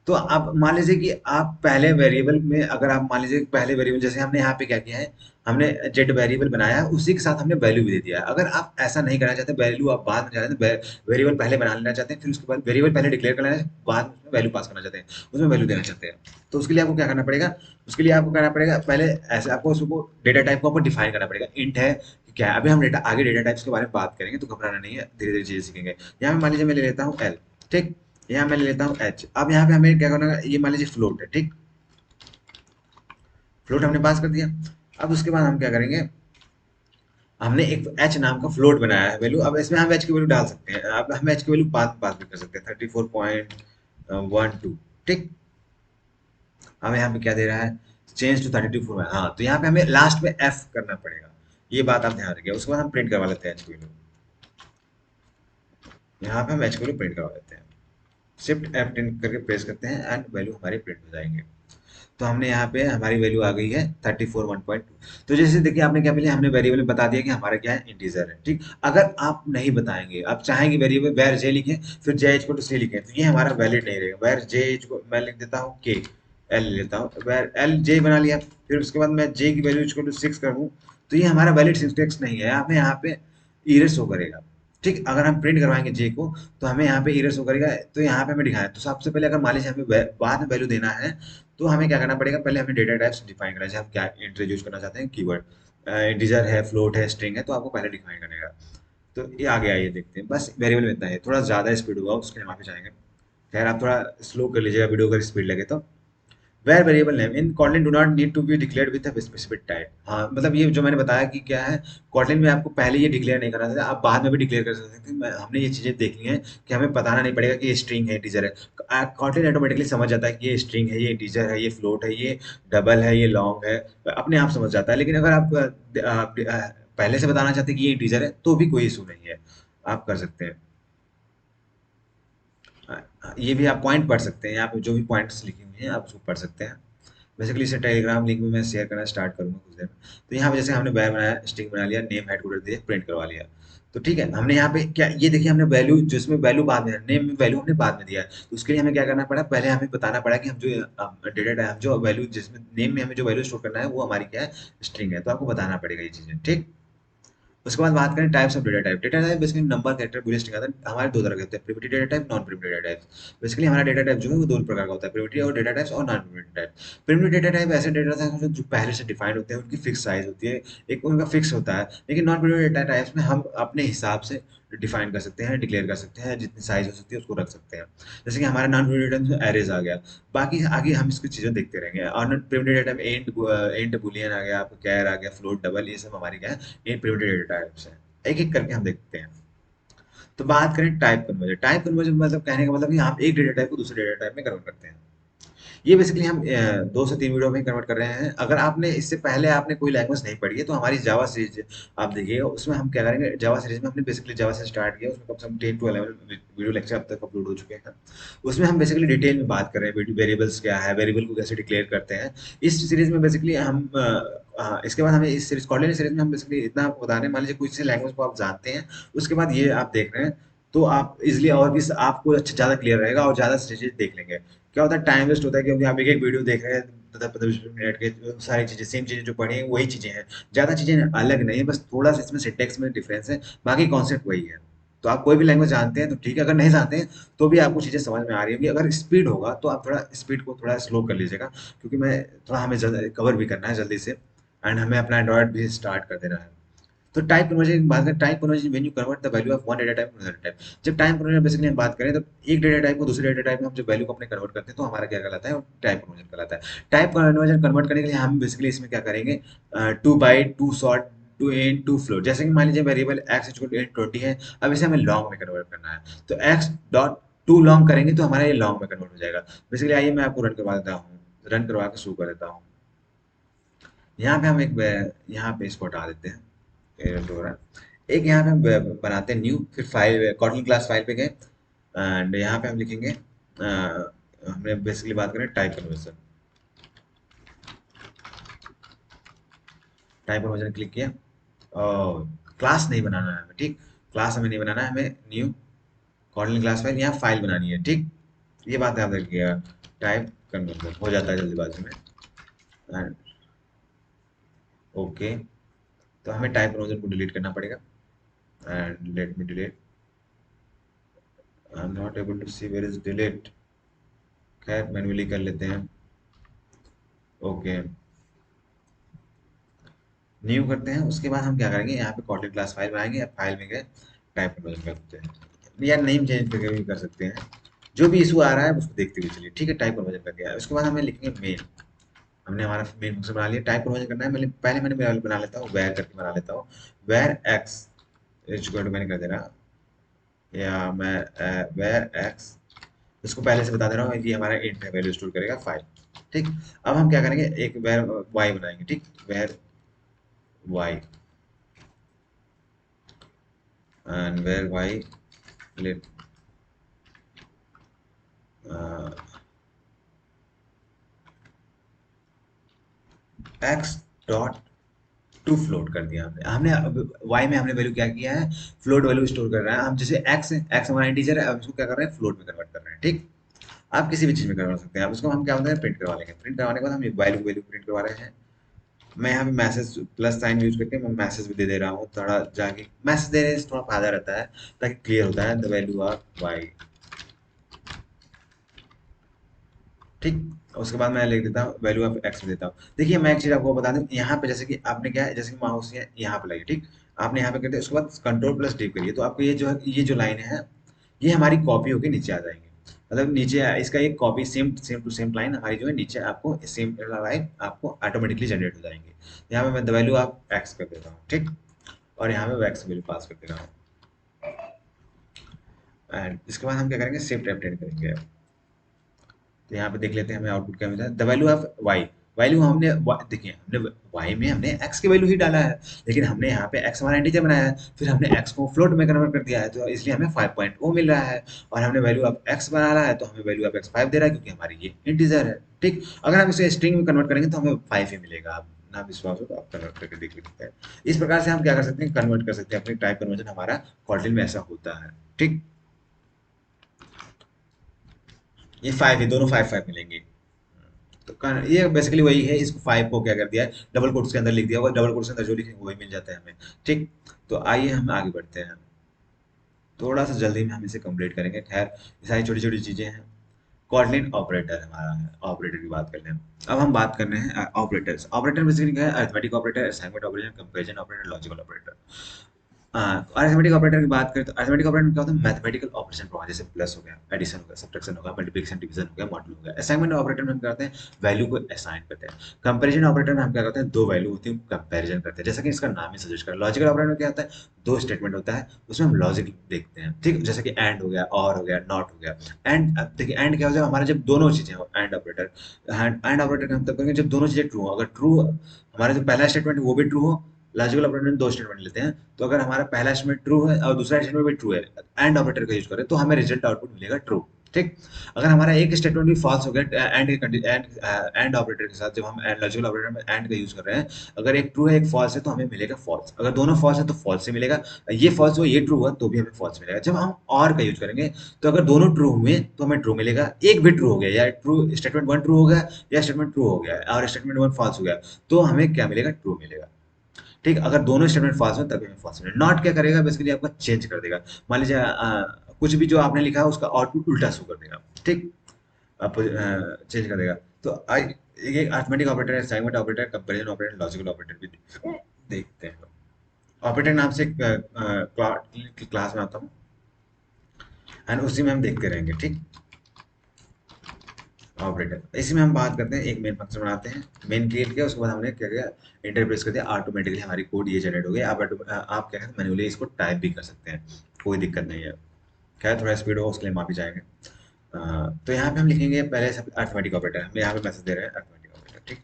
तो अब मान लीजिए कि आप पहले वेरिएबल में, अगर आप मान लीजिए पहले वेरिएबल जैसे हमने यहाँ पे क्या किया है, हमने जेड वेरिएबल बनाया है, उसी के साथ हमने वैल्यू भी दे दिया है। अगर आप ऐसा नहीं करना चाहते, वैल्यू आप बाद में चाहते हैं, वेरिएबल पहले बना लेना चाहते हैं, फिर उसके बाद वेरिएबल पहले डिक्लेयर करना है, बाद में वैल्यू पास करना चाहते हैं, उसमें वैल्यू देना चाहते हैं, तो उसके लिए आपको क्या करना पड़ेगा, उसके लिए आपको करना पड़ेगा पहले ऐसे आपको उसको डेटा टाइप को आपको डिफाइन करना पड़ेगा, इंट है कि क्या है। अभी हम डेटा आगे डेटा टाइप्स के बारे में बात करेंगे, तो घबराना नहीं है, धीरे धीरे चीजें सीखेंगे। यहाँ पे मान लीजिए मैं ले लेता हूँ एल, ठीक। यहाँ मैं ले लेता हूँ एच। अब यहाँ पे हमें क्या करना है, ये मान लीजिए फ्लोट है, ठीक। फ्लोट हमने पास कर दिया। अब उसके बाद हम क्या करेंगे, हमने एक एच नाम का फ्लोट बनाया है वैल्यू, अब इसमें हम एच की वैल्यू डाल सकते हैं, अब हम एच की वैल्यू पास पास भी कर सकते हैं 34.12, ठीक। हमें यहाँ पे क्या दे रहा है, चेंज टू 32 हाँ, तो यहाँ पे हमें लास्ट में एफ करना पड़ेगा, ये बात आप ध्यान रखिए। उसके बाद हम प्रिंट करवा लेते हैं एच की वैल्यू, यहाँ पे हम एच की वैल्यू प्रिंट करवा लेते हैं, शिफ्ट F10 करके प्रेस करते हैं एंड वैल्यू हमारी प्रिंट हो जाएंगे। तो हमने यहाँ पे हमारी वैल्यू आ गई है 34.1.2। तो जैसे देखिए आपने क्या मिला, हमने वेरिएबल में बता दिया कि हमारा क्या है, इंटीजर है, ठीक। अगर आप नहीं बताएंगे, आप चाहेंगे वेरिएबल वेर जे लिखें फिर जे इक्वल टू सी लिखें, तो ये हमारा वैलिड नहीं रहेगा। वेर जे इक्वल मैं लिख देता हूँ के एल लेता हूँ, वेर एल जे बना लिया, फिर उसके बाद मैं जे की वैल्यू इक्वल टू 6 कर दूँ, तो ये हमारा वैलिड सिंटेक्स नहीं है, हमें यहाँ पे एरर शो करेगा, ठीक। अगर हम प्रिंट करवाएंगे जे को तो हमें यहाँ पे एरर शो करेगा, तो यहाँ पे हमें दिखाना है। तो सबसे पहले अगर मान लीजिए हमें बाद में वैल्यू देना है, तो हमें क्या करना पड़ेगा, पहले हमें डेटा टाइप्स डिफाइन करना है, जैसे हम क्या इंट्रोड्यूस करना चाहते हैं, कीवर्ड इंटीजर है, फ्लोट है, स्ट्रिंग है, तो आपको पहले डिफाइन करने का। तो ये आगे आइए देखते हैं, बस वेरिएबल में इतना है, थोड़ा ज़्यादा स्पीड होगा उसके लिए माफी चाहेंगे। खैर आप थोड़ा स्लो कर लीजिएगा वीडियो अगर स्पीड लगे तो। Var variable name in Kotlin do not need to be declared with a specific type. हाँ, मतलब ये जो मैंने बताया कि क्या है, Kotlin में आपको पहले ये डिक्लेयर नहीं करना था, आप बाद में भी डिक्लेयर कर सकते हैं। हमने ये चीज़ें देख ली हैं कि हमें बताना नहीं पड़ेगा कि ये स्ट्रिंग है, इंटीजर है। Kotlin ऑटोमेटिकली समझ जाता है कि ये स्ट्रिंग है, ये इंटीजर है, ये फ्लोट है, ये डबल है, ये लॉन्ग है, अपने आप समझ जाता है। लेकिन अगर पहले से बताना चाहते हैं कि ये इंटीजर है, तो भी कोई इशू नहीं है, आप कर सकते हैं। ये भी आप पॉइंट पढ़ सकते हैं, यहाँ पे जो भी पॉइंट्स लिखी हुई हैं आप उसको पढ़ सकते हैं। बेसिकली इसे टेलीग्राम लिंक में मैं शेयर करना स्टार्ट करूँगा कुछ देर में। तो यहाँ पे जैसे हमने वैर बनाया, स्ट्रिंग बना लिया, नेम हेड कोडर दिया, प्रिंट करवा लिया, तो ठीक है। हमने यहाँ पे क्या, ये देखिए हमने वैल्यू, जिसमें वैल्यू बाद में है, नेम में वैल्यू हमने बाद में दिया है, तो उसके लिए हमें क्या करना पड़ा, पहले हमें बताना पड़ा कि हम जो डेटा टाइप, जो वैल्यू जिसमें नेम में हमें जो वैल्यू स्टोर करना है वो हमारी क्या है, स्ट्रिंग है, तो आपको बताना पड़ेगा ये चीज़ें, ठीक। उसके बाद बात करें types of data type. Data type basically number, character, Boolean, string आता है। हमारे दो तरह के होते हैं, primitive data type, non primitive data type. Basically हमारा डेटा टाइप जो है वो दो प्रकार का होता है, प्रिमिटिव और डेटा टाइप्स और non primitive type. Primitive data type ऐसे डेटा टाइप जो पहले से डिफाइंड होते हैं, उनकी फिक्स साइज होती है, एक उनका फिक्स होता है। लेकिन नॉन प्रिमिटिव डेटा टाइप्स में हम अपने हिसाब से डिफाइन कर सकते हैं, डिक्लेयर कर सकते हैं, जितनी साइज हो सकती है उसको रख सकते हैं। जैसे कि हमारा नॉन प्रिमिटिव डेटा में एरेज आ गया, बाकी आगे हम इसकी चीज़ें देखते रहेंगे। और प्रिमिटिव डेटा में एंड बुलियन आ गया, आपको कैर आ गया, फ्लोट, डबल, ये सब हमारी क्या है, ये प्रिमिटिव डेटा टाइप्स हैं। एक एक करके हम देखते हैं। तो बात करें टाइप कन्वर्जन। टाइप कन्वर्जन मतलब कहने का मतलब कि आप एक डेटा टाइप को दूसरे डेटा टाइप में कन्वर्ट करते हैं। ये बेसिकली हम 2 से 3 वीडियो में कन्वर्ट कर रहे हैं। अगर आपने इससे पहले आपने कोई लैंग्वेज नहीं पढ़ी है तो हमारी जावा सीरीज आप देखिएगा, उसमें हम क्या करेंगे, जावा सीरीज में हमने बेसिकली जावा से स्टार्ट किया, उसमें कम से कम 10 to 11 वीडियो लेक्चर अब तक अपलोड हो चुके हैं। उसमें हम बेसिकली डिटेल में बात कर रहे हैं, वेरिएबल्स क्या है, वेरिएबल को कैसे डिक्लेयर करते हैं। इस सीरीज में बेसिकली हम इसके बाद हमें इस सीरीज, कॉटलिन सीरीज में हम बेसिकली इतना बता रहे हैं, मान लीजिए कोई से लैंग्वेज को आप जानते हैं, उसके बाद ये आप देख रहे हैं, तो आप इजिली और भी आपको अच्छा ज़्यादा क्लियर रहेगा और ज़्यादा चीज़ें देख लेंगे। क्या होता है, टाइम वेस्ट होता है, क्योंकि आप एक एक वीडियो देख रहे हैं 10-15 मिनट के, सारी चीज़ें सेम चीज़ें जो पढ़ी हैं वही चीज़ें हैं, ज़्यादा चीज़ें अलग नहीं है, बस थोड़ा सा इसमें सिंटेक्स में डिफरेंस है, बाकी कॉन्सेप्ट वही है। तो आप कोई भी लैंग्वेज जानते हैं तो ठीक है, अगर नहीं जानते हैं तो भी आपको चीज़ें समझ में आ रही होंगी। अगर स्पीड होगा तो आप थोड़ा स्पीड को थोड़ा स्लो कर लीजिएगा, क्योंकि मैं थोड़ा हमें जल्द कवर भी करना है जल्दी से, एंड हमें अपना एंड्रॉयड भी स्टार्ट कर देना है। तो टाइप कन्वर्जन की बात करें, type conversion when you convert the value of one data type two another type. जब टाइप कन्वर्जन बेसिकली हम बात करें तो एक डेटा टाइप को दूसरे डेटा टाइप में हम जब वैल्यू को अपने कन्वर्ट करते हैं तो हमारा क्या कहलाता है, टाइप कन्वर्जन कहलाता है। टाइप कन्वर्जन कन्वर्ट करने के लिए हम बेसिकली इसमें क्या करेंगे, to byte, to short, to int, to float. जैसे कि मान लीजिए variable X equal to int 20 है, अब इसे हमें लॉन्ग में कन्वर्ट करना है, तो एक्स डॉट टू लॉन्ग करेंगे तो हमारा ये लॉन्ग में कन्वर्ट हो जाएगा। बेसिकली आइए मैं आपको रन करवा देता हूँ, रन करवा के शुरू कर देता हूँ। यहाँ पे हम एक यहाँ पे इसको हटा देते हैं, एरर हो रहा है। एक यहाँ पे हम बनाते हैं न्यू, फिर फाइल कॉटन क्लास फाइल पे गए, एंड यहाँ पे हम लिखेंगे हमने बेसिकली बात करें type conversion, type conversion click किया और क्लास नहीं बनाना है हमें, ठीक, क्लास हमें नहीं बनाना है, हमें न्यू कॉटन क्लास फाइल, यहाँ फाइल बनानी है, ठीक। ये बात याद रखिएगा, टाइप कन्वर्जन हो जाता है जल्दीबाजी में, एंड ओके। तो हमें टाइप कन्वर्जन को डिलीट करना पड़ेगा, and let me delete, I am not able to see where is delete. खैर मैन्युअली कर लेते हैं, ओके न्यू करते हैं। उसके बाद हम क्या करेंगे, यहाँ पे कॉटन क्लास फाइल बनाएंगे, या फाइल में गए टाइप कन्वर्जन करते हैं, या नेम चेंज करके भी कर सकते हैं, जो भी इशू आ रहा है उसको देखते हुए चलिए, ठीक है। टाइप कन्वर्जन कर दिया है, उसके बाद हमें लिखेंगे मेन, हमने हमारा मेन फंक्शन बना लिया। टाइप कन्वर्जन करना है, पहले मैंने वेरिएबल बना लेता हूँ, वेर करके बना लेता हूँ, वेर एक्स इक्वल टू, मैंने कर दे रहा, या मैं वेर एक्स, इसको पहले से बता दे रहा हूँ कि हमारा इंट है, वैल्यू स्टोर करेगा फाइल, ठीक। अब हम क्या करेंगे, एक वेर वाई बनाएंगे, ठीक, var Y, and var Y let X dot to float कर दिया हमने, वाई में हमने वैल्यू क्या किया है, फ्लोट वैल्यू स्टोर कर रहे हैं हम। जैसे एक्स हमारा इंटीजर है, अब इसको क्या कर रहे हैं, फ्लोट में कन्वर्ट कर रहे हैं, ठीक। आप किसी भी चीज में करवा सकते हैं, अब उसको हम क्या बोलते हैं, प्रिंट करवा लेंगे। प्रिंट करवाने के बाद हम वैल्यू वैल्यू प्रिंट करवा रहे हैं। मैं यहाँ पे मैसेज प्लस साइन यूज करके मैं मैसेज भी दे रहा हूँ, थोड़ा जाके मैसेज देने से थोड़ा फायदा रहता है, ताकि क्लियर होता है, द वैल्यू ऑफ वाई, ठीक। उसके बाद मैं लिख देता हूँ वैल्यू ऑफ एक्स देता हूँ। देखिए मैं एक चीज आपको बता दूं, यहाँ पे जैसे कि आपने क्या है, जैसे कि माउस यहाँ पे लगी, ठीक, आपने यहाँ पे कर दिया, उसके बाद कंट्रोल प्लस डी करिए, तो आपको ये जो है, ये जो लाइन है, ये हमारी कॉपी होकर नीचे आ जाएंगे। मतलब नीचे इसका एक copy, same same to same line हमारी जो है नीचे आपको सेम लाइन आपको ऑटोमेटिकली जनरेट हो जाएंगे। यहाँ पे मैं द वैल्यू ऑफ एक्स कर देता हूँ, ठीक, और यहाँ पे एक्स वैल्यू पास कर दे रहा हूँ, एंड इसके बाद हम क्या करेंगे, शिफ्ट F10 करेंगे। तो यहाँ पे देख लेते हैं हमें आउटपुट क्या मिलता है, the value of Y, value हमने देखिए हमने वाई में हमने एक्स की वैल्यू ही डाला है, लेकिन हमने यहाँ पे एक्स हमारा इंटीजर बनाया है, फिर हमने एक्स को फ्लोट में कन्वर्ट कर दिया है, तो इसलिए हमें 5.0 मिल रहा है। और हमने वैल्यू ऑफ एक्स बना रहा है, तो हमें वैल्यू ऑफ एक्स 5 दे रहा है, क्योंकि हमारी ये इंटीजर है, ठीक। अगर हम इसे स्ट्रिंग में कन्वर्ट करेंगे तो हमें 5 ही मिलेगा। आप ना विश्वास हो तो आप कन्वर्ट करके देख सकते हैं। इस प्रकार से हम क्या कर सकते हैं, कन्वर्ट कर सकते हैं अपने टाइप कन्वर्जन, हमारा कॉटलिन में ऐसा होता है, ठीक। ये 5 है, दोनों 5 5 मिलेंगे। तो ये बेसिकली वही है, इसको 5 को क्या कर दिया है, डबल कोट्स के अंदर लिख दिया होगा, डबल कोट्स के अंदर जो लिखेंगे वही मिल जाता है हमें, ठीक। तो आइए हम आगे बढ़ते हैं, थोड़ा सा जल्दी में हम इसे कंप्लीट करेंगे। खैर ये सारी छोटी छोटी चीजें हैं। कॉटलिन ऑपरेटर हमारा है, ऑपरेटर की बात कर लें। अब हम बात कर रहे हैं ऑपरेटर्स। ऑपरेटर बेसिकली क्या है, arithmetic operator, assignment operator, comparison operator, logical operator. Arithmetic operator की बात करें तो अरिथमेटिक ऑपरेटर में क्या होता है, मैथमेटिकल ऑपरेशन करवाना, जैसे प्लस हो गया, एडिशन हो गया, सब्ट्रैक्शन हो गया, मल्टीप्लिकेशन डिवीजन हो गया, मॉडल हो गया। असाइनमेंट ऑपरेटर में हम क्या करते हैं, वैल्यू को असाइन करते हैं। कंपैरिजन ऑपरेटर में हम क्या करते हैं, दो वैल्यू होती है, कंपैरिजन करते हैं, जैसा कि इसका नाम ही सजेस्ट कर रहा है। लॉजिकल ऑपरेटर में क्या होता है, दो स्टेटमेंट होता है, उसमें हम लॉजिक देखते हैं, ठीक, जैसे कि एंड हो गया, और हो गया, नॉट हो गया। एंड देखिए एंड क्या हो जाए हमारा, जब दोनों चीजें हो, एंड ऑपरेटर, एंड ऑपरेटर का हम तब करेंगे जब दोनों चीजें ट्रू हो। अगर ट्रू हमारा जो पहला स्टेटमेंट है वो भी ट्रू हो, लॉजिकल ऑपरेटर में दो स्टेटमेंट लेते हैं, तो अगर हमारा पहला स्टेटमेंट ट्रू है और दूसरा स्टेटमेंट भी ट्रू है, एंड ऑपरेटर का यूज करें, तो हमें रिजल्ट आउटपुट मिलेगा ट्रू, ठीक। अगर हमारा एक स्टेटमेंट भी फॉल्स हो गया, एंड ऑपरेटर के साथ, जब हम लॉजिकल ऑपरेटर में एंड का यूज कर रहे हैं, अगर एक ट्रू है एक फॉल्स है तो हमें मिलेगा फॉल्स, अगर दोनों फॉल्स है तो फॉल्स से मिलेगा। ये फॉल्स हो ये ट्रू हुआ तो भी हमें फॉल्स मिलेगा। जब हम और का यूज करेंगे, तो अगर दोनों ट्रू हुए तो हमें ट्रू मिलेगा, एक भी ट्रू हो गया, या ट्रू स्टेटमेंट वन ट्रू हो गया, या स्टेटमेंट ट्रू हो गया और स्टेटमेंट वन फॉल्स हो गया, तो हमें क्या मिलेगा, ट्रू मिलेगा, ठीक, अगर दोनों स्टेटमेंट फॉल्स हो तभी हमें फॉल्स मिले। नॉट क्या करेगा, बेसिकली आपका चेंज कर देगा। मान लीजिए कुछ भी जो आपने लिखा है उसका आउटपुट उल्टा शो कर देगा। ठीक, आप चेंज कर देगा। तो एक अरिथमेटिक ऑपरेटर है, assignment operator, comparison operator, logical operator भी देखते हैं। ऑपरेटर नाम से क्लास में आता हूँ, एंड उसी में हम देखते रहेंगे। ठीक, ऑपरेटर इसी में हम बात करते हैं, एक मेन फंक्शन बनाते हैं, मेन क्रिएट किया, उसके बाद हमने क्या किया, इंटर प्रेस कर दिया, ऑटोमेटिकली हमारी कोड ये जनरेट हो गया। आप क्या है, मैन्युअली इसको टाइप भी कर सकते हैं, कोई दिक्कत नहीं है। खैर थोड़ा स्पीड हो उसके लिए माफी चाहेंगे। तो यहाँ पे हम लिखेंगे पहले सब अरिथमेटिक ऑपरेटर, हम यहाँ पे मैसेज दे रहे हैं अरिथमेटिक ऑपरेटर। ठीक,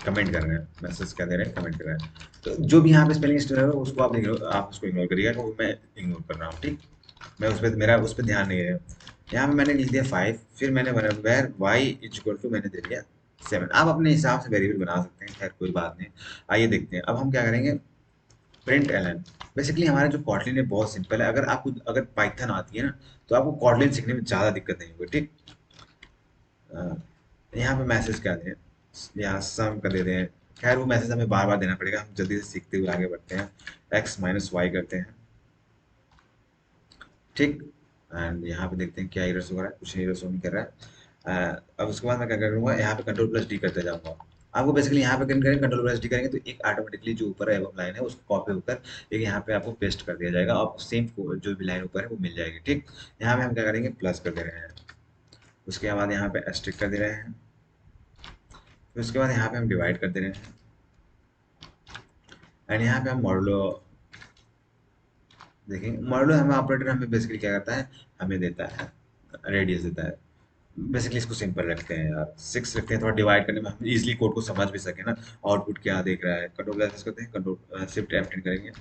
कमेंट कर रहे हैं, मैसेज क्या दे रहे हैं, कमेंट कर रहे हैं। तो जो भी यहाँ पे स्पेलिंग मिस्टेक है उसको आप उसको इग्नोर करिएगा, क्योंकि मैं इग्नोर कर रहा हूँ। ठीक, मैं उस पर मेरा उस पर ध्यान नहीं है। यहाँ पे मैंने लिख दिया 5, फिर मैंने बना var Y is equal to, मैंने दे दिया 7। आप अपने हिसाब से वेरिएबल बना सकते हैं, खैर कोई बात नहीं। आइए देखते हैं अब हम क्या करेंगे, प्रिंट एलन। बेसिकली हमारा जो कॉटलिन है बहुत सिंपल है। अगर आपको अगर पाइथन आती है ना, तो आपको कॉटलिन सीखने में ज़्यादा दिक्कत नहीं होगी। ठीक, यहाँ पे मैसेज क्या दें, यहाँ सम का दे दें। खैर वो मैसेज हमें बार बार देना पड़ेगा, हम जल्दी से सीखते हुए आगे बढ़ते हैं। एक्स माइनस वाई करते हैं। ठीक, एंड यहाँ पे देखते हैं क्या एरर्स हो रहा है, कुछ एरर्स नहीं कर रहा है। अब उसके बाद मैं क्या करूँगा, यहाँ पे कंट्रोल प्लस डी करते जाऊँगा। आपको बेसिकली यहाँ पे करेंगे, कंट्रोल प्लस डी करेंगे तो एक ऑटोमेटिकली जो ऊपर है वो लाइन है उसको कॉपी होकर एक यहाँ पे आपको पेस्ट कर दिया जाएगा, और सेम जो भी लाइन ऊपर है वो मिल जाएगी। ठीक, यहाँ पे हम क्या करेंगे, प्लस कर दे रहे हैं, उसके बाद यहाँ पे एस्ट्रिक कर दे रहे हैं, फिर उसके बाद यहाँ पे हम डिवाइड कर दे रहे हैं, एंड यहाँ पे हम मॉडुलो देखेंगे। मॉडुलो हमें ऑपरेटर हमें बेसिकली क्या करता है, हमें देता है रेडियस देता है। बेसिकली इसको सिंपल रखते हैं यार, 6 रखते हैं, थोड़ा डिवाइड करने में हम इजीली कोड को समझ भी सके ना, आउटपुट क्या देख रहा है। कंट्रोल प्लस करते हैं, कंट्रोल शिफ्ट F10 करेंगे।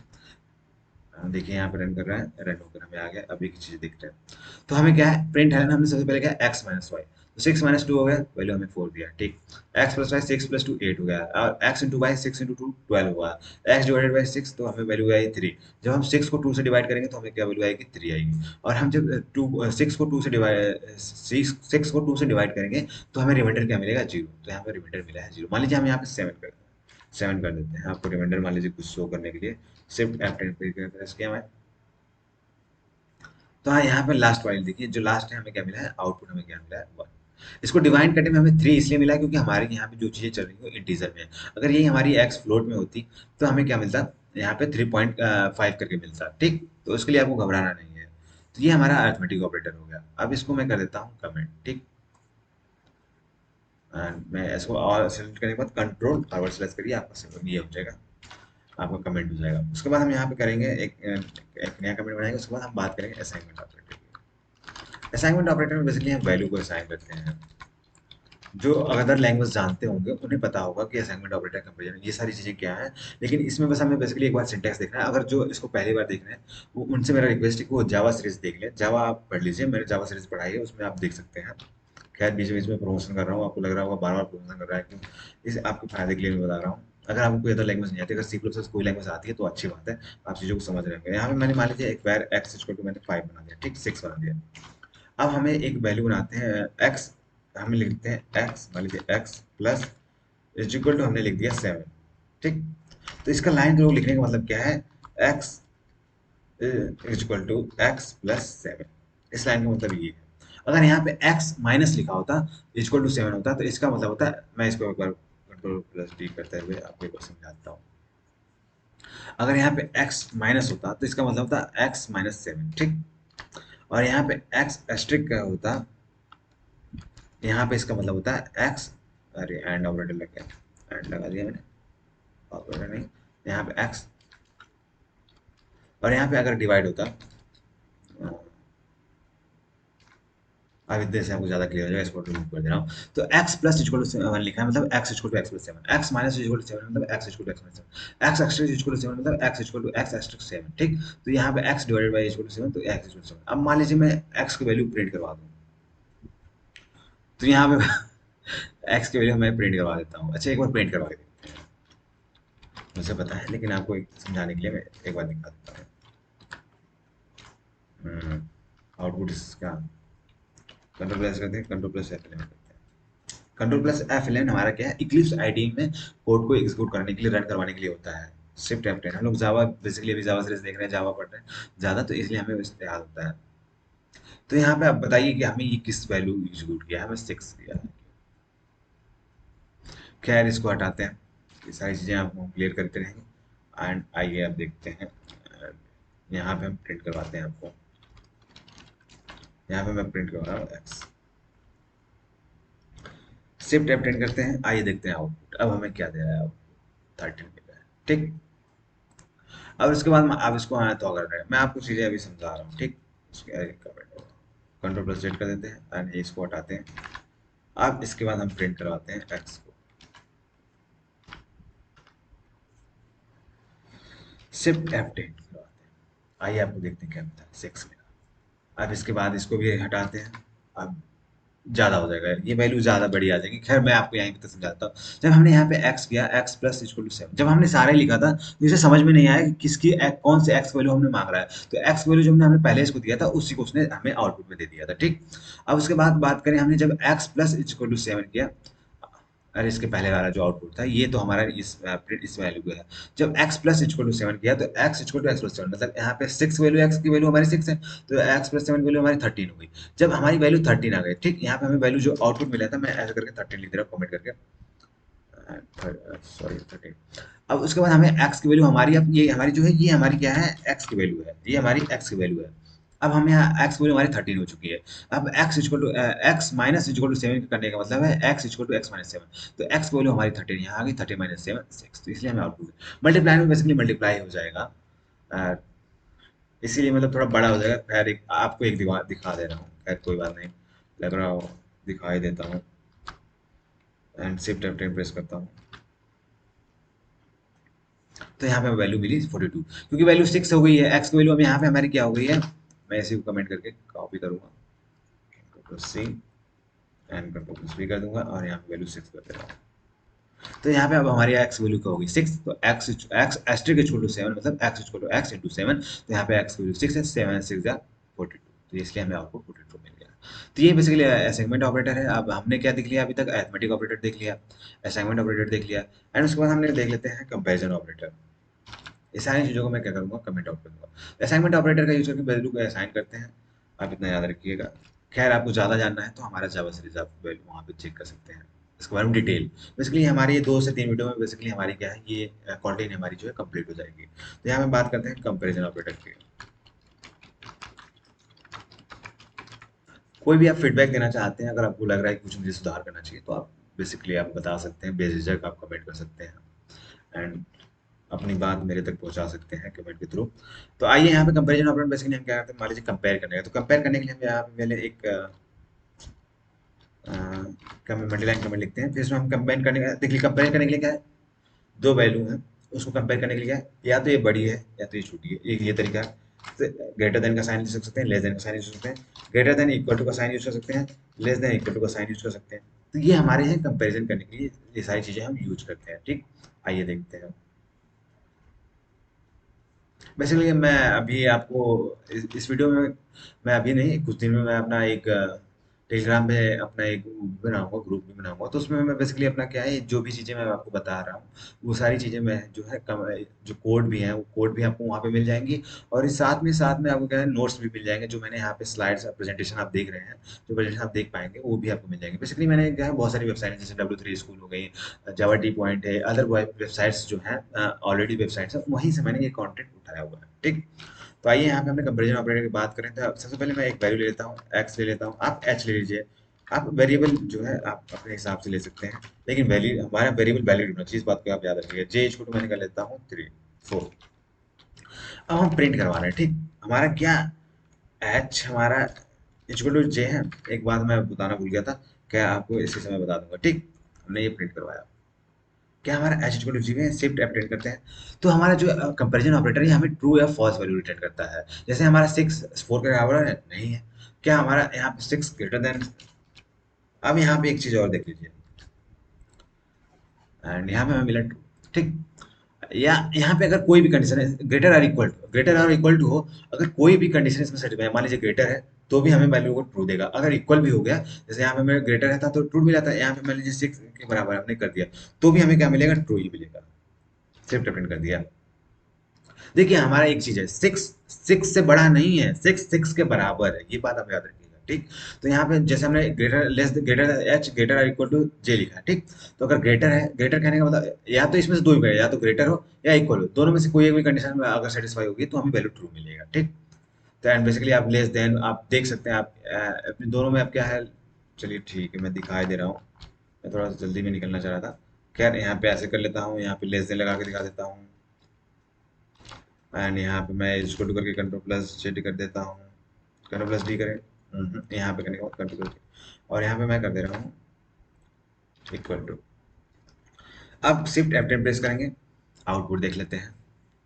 देखिए यहाँ पे रन कर रहा है, रन होकर हमें आ गया, अभी की चीज़ दिख रहा है। तो हमें क्या है, प्रिंट है ना, हमने सबसे पहले क्या एक्स माइनस वाई, तो 6 माइनस 2 हो गया, वैल्यू हमें 4 दिया। ठीक, एक्स प्लस वाई 6 प्लस 2 8 हो गया, और एक्स इंटू वाई 6 इंटू 2 12 हुआ, एक्स डिवाइडेड बाई 6 तो हमें वैल्यू आई 3। जब हम 6 को 2 से डिवाइड करेंगे तो हमें क्या वैल्यू आएगी, 3 आएगी। और हम जब 6 को 2 से डिवाइड 6 को 2 से डिवाइड करेंगे तो हमें रिमाइंडर क्या मिलेगा, 0। तो यहाँ पे रिमाइंडर मिला है 0। मान लीजिए हम यहाँ पे 7 कर देते हैं, आपको रिमाइंडर मान लीजिए कुछ शो करने के लिए शिफ्ट F10 प्रेस किया मैं। तो हाँ, यहाँ पे लास्ट वाली देखिए, जो लास्ट है हमें क्या मिला है, आउटपुट हमें क्या मिला है, 1। इसको डिवाइड करने में हमें 3 इसलिए मिला है क्योंकि हमारे यहाँ पे जो चीज़ें चल रही है वो इंटीजर में है। अगर ये हमारी एक्स फ्लोट में होती तो हमें क्या मिलता, यहाँ पे 3.5 करके मिलता। ठीक, तो उसके लिए आपको घबराना नहीं है। तो ये हमारा अरिथमेटिक ऑपरेटर हो गया। अब इसको मैं कर देता हूँ कमेंट। ठीक, एंड मैं इसको और सेलेक्ट करने के बाद कंट्रोल फॉरवर्ड स्लैश करिए, आपका ये हो जाएगा, आपका कमेंट हो जाएगा। उसके बाद हम यहाँ पे करेंगे एक नया कमेंट बनाएंगे। उसके बाद हम बात करेंगे असाइनमेंट ऑपरेटर की। असाइनमेंट ऑपरेटर में बेसिकली हम वैल्यू को असाइन करते हैं। जो अदर लैंग्वेज जानते होंगे उन्हें पता होगा कि असाइनमेंट ऑपरेटर, कंपैरिजन, ये सारी चीज़ें क्या हैं। लेकिन इसमें बस हमें बेसिकली एक बार सिंटैक्स देखना है। अगर जो इसको पहली बार देख रहे हैं वो उनसे मेरा रिक्वेस्ट है कि वो जावा सीरीज देख लें। जावा आप पढ़ लीजिए, मैंने जावा सीरीज पढ़ाई है, उसमें आप देख सकते हैं। खैर बीच बीच में प्रमोशन कर रहा हूँ, आपको लग रहा होगा बार बार प्रमोशन कर रहा है क्यों, इसे आपके फायदे के लिए मैं बता रहा हूँ। अगर आपको कोई अदर लैंग्वेज नहीं आती, अगर सी प्लस कोई लैंग्वेज आती है तो अच्छी बात है, आप चीज़ों को समझ रहे होंगे। यहाँ पे मैंने मान लीजिए एक बार एक्स इक्वल टू मैंने 5 बना दिया। ठीक, 6 बना दिया। अब हमें एक वैल्यू बनाते हैं एक्स, हमें लिखते हैं एक्स, मान लीजिए X plus is equal to हमने लिख दिया 7। ठीक, तो इसका लाइन थ्रू लिखने का मतलब क्या है, X is equal to X plus 7। इस लाइन का मतलब ये है। अगर यहाँ पे एक्स माइनस लिखा होता, इक्वल टू 7 होता, तो इसका मतलब होता है, मैं इसको एक बार कंट्रोल प्लस डी करते हुए आपको एक बार समझाता हूँ। अगर यहाँ पे एक्स माइनस होता तो इसका मतलब होता एक्स माइनस 7। ठीक, और यहाँ पे एक्स एस्ट्रिक का होता, यहाँ पे इसका मतलब होता है एक्स, अरे एंड ऑपरेटर लग गया, एंड लगा दिया मैंने, ऑपरेटर नहीं, यहाँ पे एक्स। और यहाँ पे अगर डिवाइड होता, अब इतने से आपको ज़्यादा क्लियर हो जाएगा, इसको रिमूव कर दे रहा हूँ। तो x प्लस इक्वल टू 7 लिखा है मतलब x equal to x plus 7, x minus equal to 7 मतलब x equal to x minus 7, x extra equal to 7 मतलब x equal to x extra 7। ठीक, तो यहाँ पे x divided by equal to 7 तो x इक्वल टू 7। अब मान लीजिए मैं x की वैल्यू प्रिंट करवा दूँ, तो यहाँ पे x की वैल्यू मैं प्रिंट करवा देता हूँ। अच्छा, एक बार प्रिंट करवा के देखते हैं, मुझे पता है लेकिन आपको समझाने के लिए मैं एक बार दिखा देता हूँ। आउटपुट इसका कंट्रोल प्लस करते हैं, कंट्रोल प्लस F11 करते हैं। कंट्रोल प्लस F11 हमारा क्या है, इक्लिप्स आईडी में कोड को एग्जीक्यूट करने के लिए, रन करवाने के लिए होता है। शिफ्ट F10 हम लोग जावा बेसिकली अभी जावा सीरीज देख रहे हैं, जावा पढ़ रहे हैं ज़्यादा, तो इसलिए हमें वैसे याद होता है। तो यहाँ पे आप बताइए कि हमें ये किस वैल्यू एग्जीक्यूट किया है, हमें 6 दिया है। खैर इसको हटाते हैं, ये सारी चीज़ें आप क्लियर करते रहेंगे। एंड आइए आप देखते हैं, यहाँ पे हम प्रिंट करवाते हैं आपको। यहाँ पे मैं प्रिंट करवा रहा हूँ एक्स। शिफ्ट F10 करते हैं, आइए देखते हैं आउटपुट। अब हमें क्या दे रहा है, आउटपुट 13 मिल रहा है, ठीक। अब इसके बाद आप इसको आए तो कर रहे हैं, मैं आपको चीज़ें अभी समझा रहा हूँ, ठीक। कंट्रोल प्लस जेड कर देते हैं एंड इसको हटाते हैं। अब इसके बाद हम प्रिंट करवाते हैं एक्स को। शिफ्ट F10 करवाते हैं, आइए आपको देखते हैं क्या मिलता है, 6 मिला। अब इसके बाद इसको भी हटाते हैं। अब ज़्यादा हो जाएगा, ये वैल्यू ज़्यादा बड़ी आ जाएगी। खैर मैं आपको यहीं पे समझाता हूँ। जब हमने यहाँ पे x किया, x प्लस इक्वल टू 7, जब हमने सारे लिखा था तो इसे समझ में नहीं आया कि किसकी कौन से x वैल्यू हमने मांग रहा है। तो x वैल्यू जो हमने पहले इसको दिया था उसी को उसने हमें आउटपुट में दे दिया था, ठीक। अब उसके बाद बात करें, हमने जब x प्लस इक्वल टू 7 किया, अरे इसके पहले वाला जो आउटपुट था ये तो हमारा इस वैल्यू का है। जब x प्लस इक्वल टू 7 किया तो x equal to X plus 7, मतलब यहाँ पे 6 वैल्यू, x की वैल्यू हमारी 6 है, तो x प्लस 7 वैल्यू हमारी 13 हो गई। जब हमारी वैल्यू 13 आ गई, ठीक, यहाँ पे हमें वैल्यू जो आउटपुट मिला था, मैं ऐसे करके 13 लिख दे रहा हूँ कमेंट करके, सॉरी 13। अब उसके बाद हमें x की वैल्यू हमारी, अब ये हमारी जो है ये हमारी क्या है, x की वैल्यू है, ये हमारी x की वैल्यू है। अब हम यहाँ x की वैल्यू हमारी 13 हो चुकी है। अब x equal to x minus equal to 7 करने का मतलब है x equal to x minus 7। तो x की वैल्यू हमारी 13 यहाँ आ गई, 13 माइनस 7 6, तो इसलिए हमें आउटपुट मल्टीप्लाई में बेसिकली मल्टीप्लाई हो जाएगा। अ, इसीलिए मतलब थोड़ा बड़ा हो जाएगा। खैर एक आपको एक दिखा दे रहा हूँ, खैर कोई बात नहीं, लग रहा हो दिखाई देता हूँ। एंड शिफ्ट F10 प्रेस करता हूँ, तो यहाँ पे वैल्यू मिली 42, क्योंकि वैल्यू 6 हो गई है। x की वैल्यू अब यहाँ पे हमारी क्या हो गई है, मैं इसी को कमेंट करके कॉपी करूँगा, control C and control plus V कर दूंगा और यहाँ पे वैल्यू 6 कर दे रहा हूँ। तो यहाँ पे अब हमारी x वैल्यू क्या होगी, 6, तो x x asterisk equal to 7, मतलब x equal to x into 7, तो यहाँ पे x की वैल्यू 6 है, 7 6 जा 42, तो इसलिए हमें आउटपुट 42 मिल गया। तो ये बेसिकली असाइनमेंट ऑपरेटर है। अब हमने क्या देख लिया अभी तक, अरिथमेटिक ऑपरेटर देख लिया, असाइनमेंट ऑपरेटर देख लिया, एंड उसके बाद हमने देख लेते हैं कंपैरिजन ऑपरेटर। ये सारी चीज़ों को मैं क्या करूँगा, कमेंट आउट कर दूँगा। असाइनमेंट ऑपरेटर का यूज़ करके वैल्यू को असाइन करते हैं, आप इतना याद रखिएगा। खैर आपको ज़्यादा जानना है तो हमारा जावा सीरीज आप वैल्यू वहाँ पे चेक कर सकते हैं, इसके बारे में डिटेल। बेसिकली हमारी ये 2 से 3 वीडियो में बेसिकली हमारी क्या है, ये कंटेंट हमारी जो है कंप्लीट हो जाएगी। तो यहाँ पे बात करते हैं कंपैरिजन ऑपरेटर की। कोई भी आप फीडबैक देना चाहते हैं, अगर आपको लग रहा है कि कुछ मुझे सुधार करना चाहिए, तो आप बेसिकली आप बता सकते हैं, बेझिझक आप कमेंट कर सकते हैं एंड अपनी बात मेरे तक पहुंचा सकते हैं कमेंट के थ्रू। तो आइए यहाँ पे कंपैरिजन ऑपरेटर बेसिकली हम क्या करते हैं, मान लीजिए कंपेयर करने का, तो कंपेयर करने के लिए हम यहाँ पे पहले एक मल्टीलाइन कमेंट लिखते हैं, फिर इसमें हम कंपेयर करने का, देखिए कंपेयर करने के लिए क्या है, दो वैल्यू हैं, उसको कंपेयर करने के लिए क्या है, या तो ये बड़ी है या तो ये छोटी है, एक ये तरीका है। तो ग्रेटर देन का साइन यूज कर सकते हैं, लेस देन का साइन यूज कर सकते हैं, ग्रेटर देन इक्वल टू का साइन यूज कर सकते हैं, लेस देन इक्वल टू का साइन यूज कर सकते हैं। तो ये हमारे हैं कंपेरिजन करने के लिए, ये सारी चीजें हम यूज करते हैं, ठीक। आइए देखते हैं। बेसिकली मैं अभी आपको इस वीडियो में, मैं अभी नहीं कुछ दिन में मैं अपना एक टेलीग्राम पे अपना एक बनाऊंगा, ग्रुप भी बनाऊंगा, तो उसमें मैं बेसिकली अपना क्या है, जो भी चीज़ें मैं आपको बता रहा हूँ वो सारी चीज़ें मैं जो है जो कोड भी है वो कोड भी आपको वहाँ पे मिल जाएंगी। और इस साथ में आपको क्या है, नोट्स भी मिल जाएंगे, जो मैंने यहाँ पे स्लाइड्स प्रेजेंटेशन आप देख रहे हैं, जो प्रेजेंटेशन आप देख पाएंगे वो भी आपको मिल जाएंगे। बेसिकली मैंने क्या है, बहुत सारी वेबसाइट है, जैसे W3 स्कूल हो गई, जावा टी पॉइंट है, अदर वेबसाइट्स जो हैं, ऑलरेडी वेबसाइट्स हैं, वहीं से मैंने ये कंटेंट उठाया हुआ है, ठीक। तो आइए यहाँ पे हमने कंपैरिजन ऑपरेटर की बात करें, तो सबसे पहले मैं एक वैल्यू ले लेता हूँ, x ले लेता हूँ, आप h ले लीजिए। आप वेरिएबल जो है आप अपने हिसाब से ले सकते हैं, लेकिन वैल्यू हमारा वेरिएबल वैलिड होना चाहिए, इस बात को आप याद रखिएगा। j इक्वल टू मैंने कर लेता हूँ 3 4। अब हम प्रिंट करवा रहे हैं, ठीक। हमारा क्या, h हमारा इक्वल टू j है। एक बात मैं बताना भूल गया था, क्या आपको इसी समय बता दूंगा, ठीक। हमने ये प्रिंट करवाया, क्या हमारा एच इक्वल टू जी में शिफ्ट F10 करते हैं, तो हमारा जो कंपैरिजन ऑपरेटर है हमें ट्रू या फॉल्स वैल्यू रिटर्न करता है। जैसे हमारा 6 4 के बराबर है, नहीं है। क्या हमारा यहाँ पे 6 ग्रेटर देन, अब यहाँ पे एक चीज और देख लीजिए, एंड यहाँ पे हमें मिला ट्रू, ठीक। या यहाँ पे अगर कोई भी कंडीशन है, ग्रेटर और इक्वल टू हो, अगर कोई भी कंडीशन इसमें सेटिस्फाई है, मान लीजिए ग्रेटर है तो भी हमें वैल्यू को ट्रू देगा। अगर इक्वल भी हो गया, जैसे यहाँ पे मेरा ग्रेटर रहता तो ट्रू मिला था, यहाँ पे मान लीजिए 6 के बराबर हमने कर दिया, तो भी हमें क्या मिलेगा, ट्रू ही मिलेगा, शिफ्ट F10 कर दिया। देखिए हमारा एक चीज है, सिक्स सिक्स से बड़ा नहीं है, सिक्स सिक्स के बराबर है, ये बात आप याद रखिएगा, ठीक। तो यहाँ पे जैसे हमने greater less greater H greater equal to J लिखा है, ठीक। तो अगर ग्रेटर है, ग्रेटर कहने का मतलब या तो इसमें से दो ही होगा, या तो ग्रेटर हो या इक्वल हो, दोनों में से कोई एक भी कंडीशन में अगर सेटिस्फाई होगी तो हमें वैल्यू ट्रू मिलेगा, ठीक। तो एंड बेसिकली आप लेस देन आप देख सकते हैं, आप अपने दोनों में आप क्या है। चलिए ठीक है, मैं दिखाई दे रहा हूँ, मैं थोड़ा सा जल्दी में निकलना चाह रहा था। खैर यहाँ पे ऐसे कर लेता हूँ, यहाँ पे लेस देन लगा के दिखा देता हूँ, एंड यहाँ पे मैं इसको टू करके कंट्रोल प्लस जेड कर देता हूँ, कंट्रोल प्लस डी करें। यहाँ पे करने के बाद कंट्रोल करके, और यहाँ पे मैं कर दे रहा हूँ इक्वल टू। अब शिफ्ट F10 प्रेस करेंगे, आउटपुट देख लेते हैं।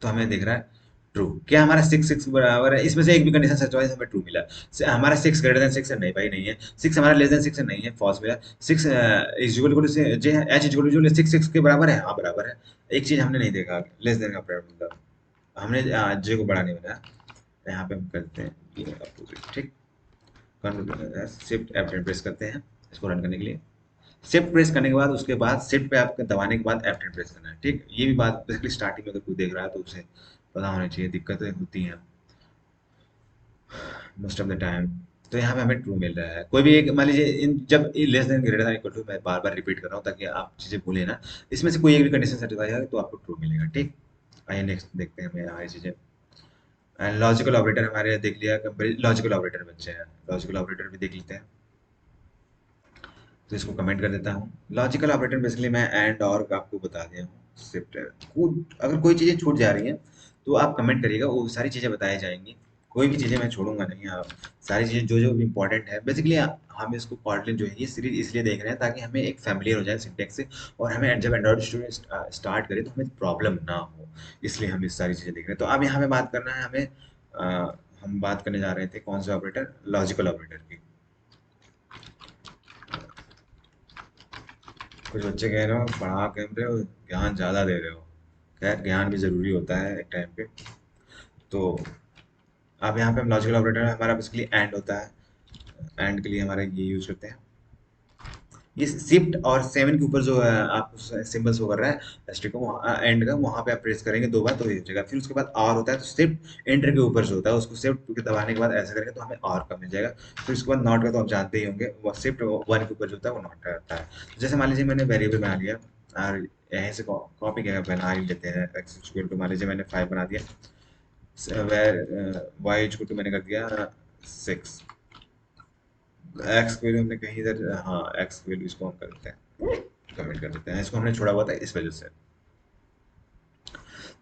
तो हमें दिख रहा है ट्रू। क्या हमारा सिक्स सिक्स बराबर है, इसमें से एक भी कंडीशन सच वाइज हमें ट्रू मिला। हमारा सिक्स ग्रेटर देन सिक्स है, नहीं भाई नहीं है। सिक्स हमारा लेस देन सिक्स है, नहीं है, फॉल्स मिला। Six is equal to J है, H is equal to six six के बराबर है, हाँ बराबर है। एक चीज हमने नहीं देखा, लेस देन का मतलब हमने जे को बड़ा नहीं बनाया। यहाँ पे हम करते हैं ये अपोजिट, ठीक। कंट्रोल शिफ्ट F10 प्रेस करते हैं इसको रन करने के लिए। शिफ्ट प्रेस करने के बाद उसके बाद शिफ्ट पे आपको दबाने के बाद F10 प्रेस करना है, ठीक। ये भी बात बेसिकली स्टार्टिंग में अगर कोई देख रहा है तो उसे पता होना चाहिए, दिक्कतें होती हैं मोस्ट ऑफ द टाइम। तो यहाँ पे हमें ट्रू मिल रहा है, कोई भी एक मान लीजिए इन जब less than greater than equal to, मैं बार बार रिपीट कर रहा हूँ ताकि आप चीजें भूलें ना। इसमें से कोई एक भी कंडीशन सेटिस्फाई है तो आपको ट्रू मिलेगा, ठीक। आइए नेक्स्ट देखते हैं हमें हमारी चीजें। एंड लॉजिकल ऑपरेटर हमारे देख लिया, लॉजिकल ऑपरेटर बच्चे हैं, लॉजिकल ऑपरेटर भी देख लेते हैं। तो इसको कमेंट कर देता हूँ। लॉजिकल ऑपरेटर बेसिकली मैं एंड और आपको बता दिया हूँ। शिफ्ट अगर कोई चीज़ें छूट जा रही हैं तो आप कमेंट करिएगा, वो सारी चीज़ें बताई जाएंगी। कोई भी चीज़ें मैं छोड़ूंगा नहीं, आप सारी चीज़ें जो जो इम्पोर्टेंट है बेसिकली। हम इसको कॉटलिन जो है ये सीरीज इसलिए देख रहे हैं ताकि हमें एक फैमिलियर हो जाए सिंटेक्स से, और हमें जब एंड्रॉइड स्टूडेंट स्टार्ट करें तो हमें प्रॉब्लम ना हो, इसलिए हम इस सारी चीज़ें देख रहे हैं। तो अब यहाँ पे बात करना है हमें, हम बात करने जा रहे थे कौन से ऑपरेटर, लॉजिकल ऑपरेटर की। कुछ बच्चे कह रहे हो पढ़ा कम रहे हो, ज्ञान ज़्यादा दे रहे हो। खैर ज्ञान भी ज़रूरी होता है एक टाइम पे। तो अब यहाँ पे हम लॉजिकल ऑपरेटर हमारा बेसिकली एंड होता है, एंड के लिए हमारा ये यूज करते हैं। ये शिफ्ट और सेवन के ऊपर जो है आप सिंबल शो कर रहा है एस्ट्रिक को, एंड का वहाँ पे आप प्रेस करेंगे दो बार तो ये हो जाएगा। फिर उसके बाद और होता है, तो शिफ्ट एंटर के ऊपर जो होता है उसको शिफ्ट के दबाने के बाद ऐसे करेंगे तो हमें और का मिल जाएगा। फिर उसके बाद नॉट का तो आप जानते ही होंगे, वो शिफ्ट वन के ऊपर जो होता है वो नॉट रहता है। जैसे मान लीजिए मैंने वेरिएबल बना लिया और यहीं से कॉपी किया बना ही लेते हैं, एक्स इक्वल टू मान लीजिए मैंने 5 बना दिया, वाई इक्वल टू मैंने कर दिया 6। एक्स वैल्यू हमने कहीं इधर, हाँ एक्स वैल्यू इसको हम कर देते हैं, कमेंट कर देते हैं, इसको हमने छोड़ा हुआ था इस वजह से।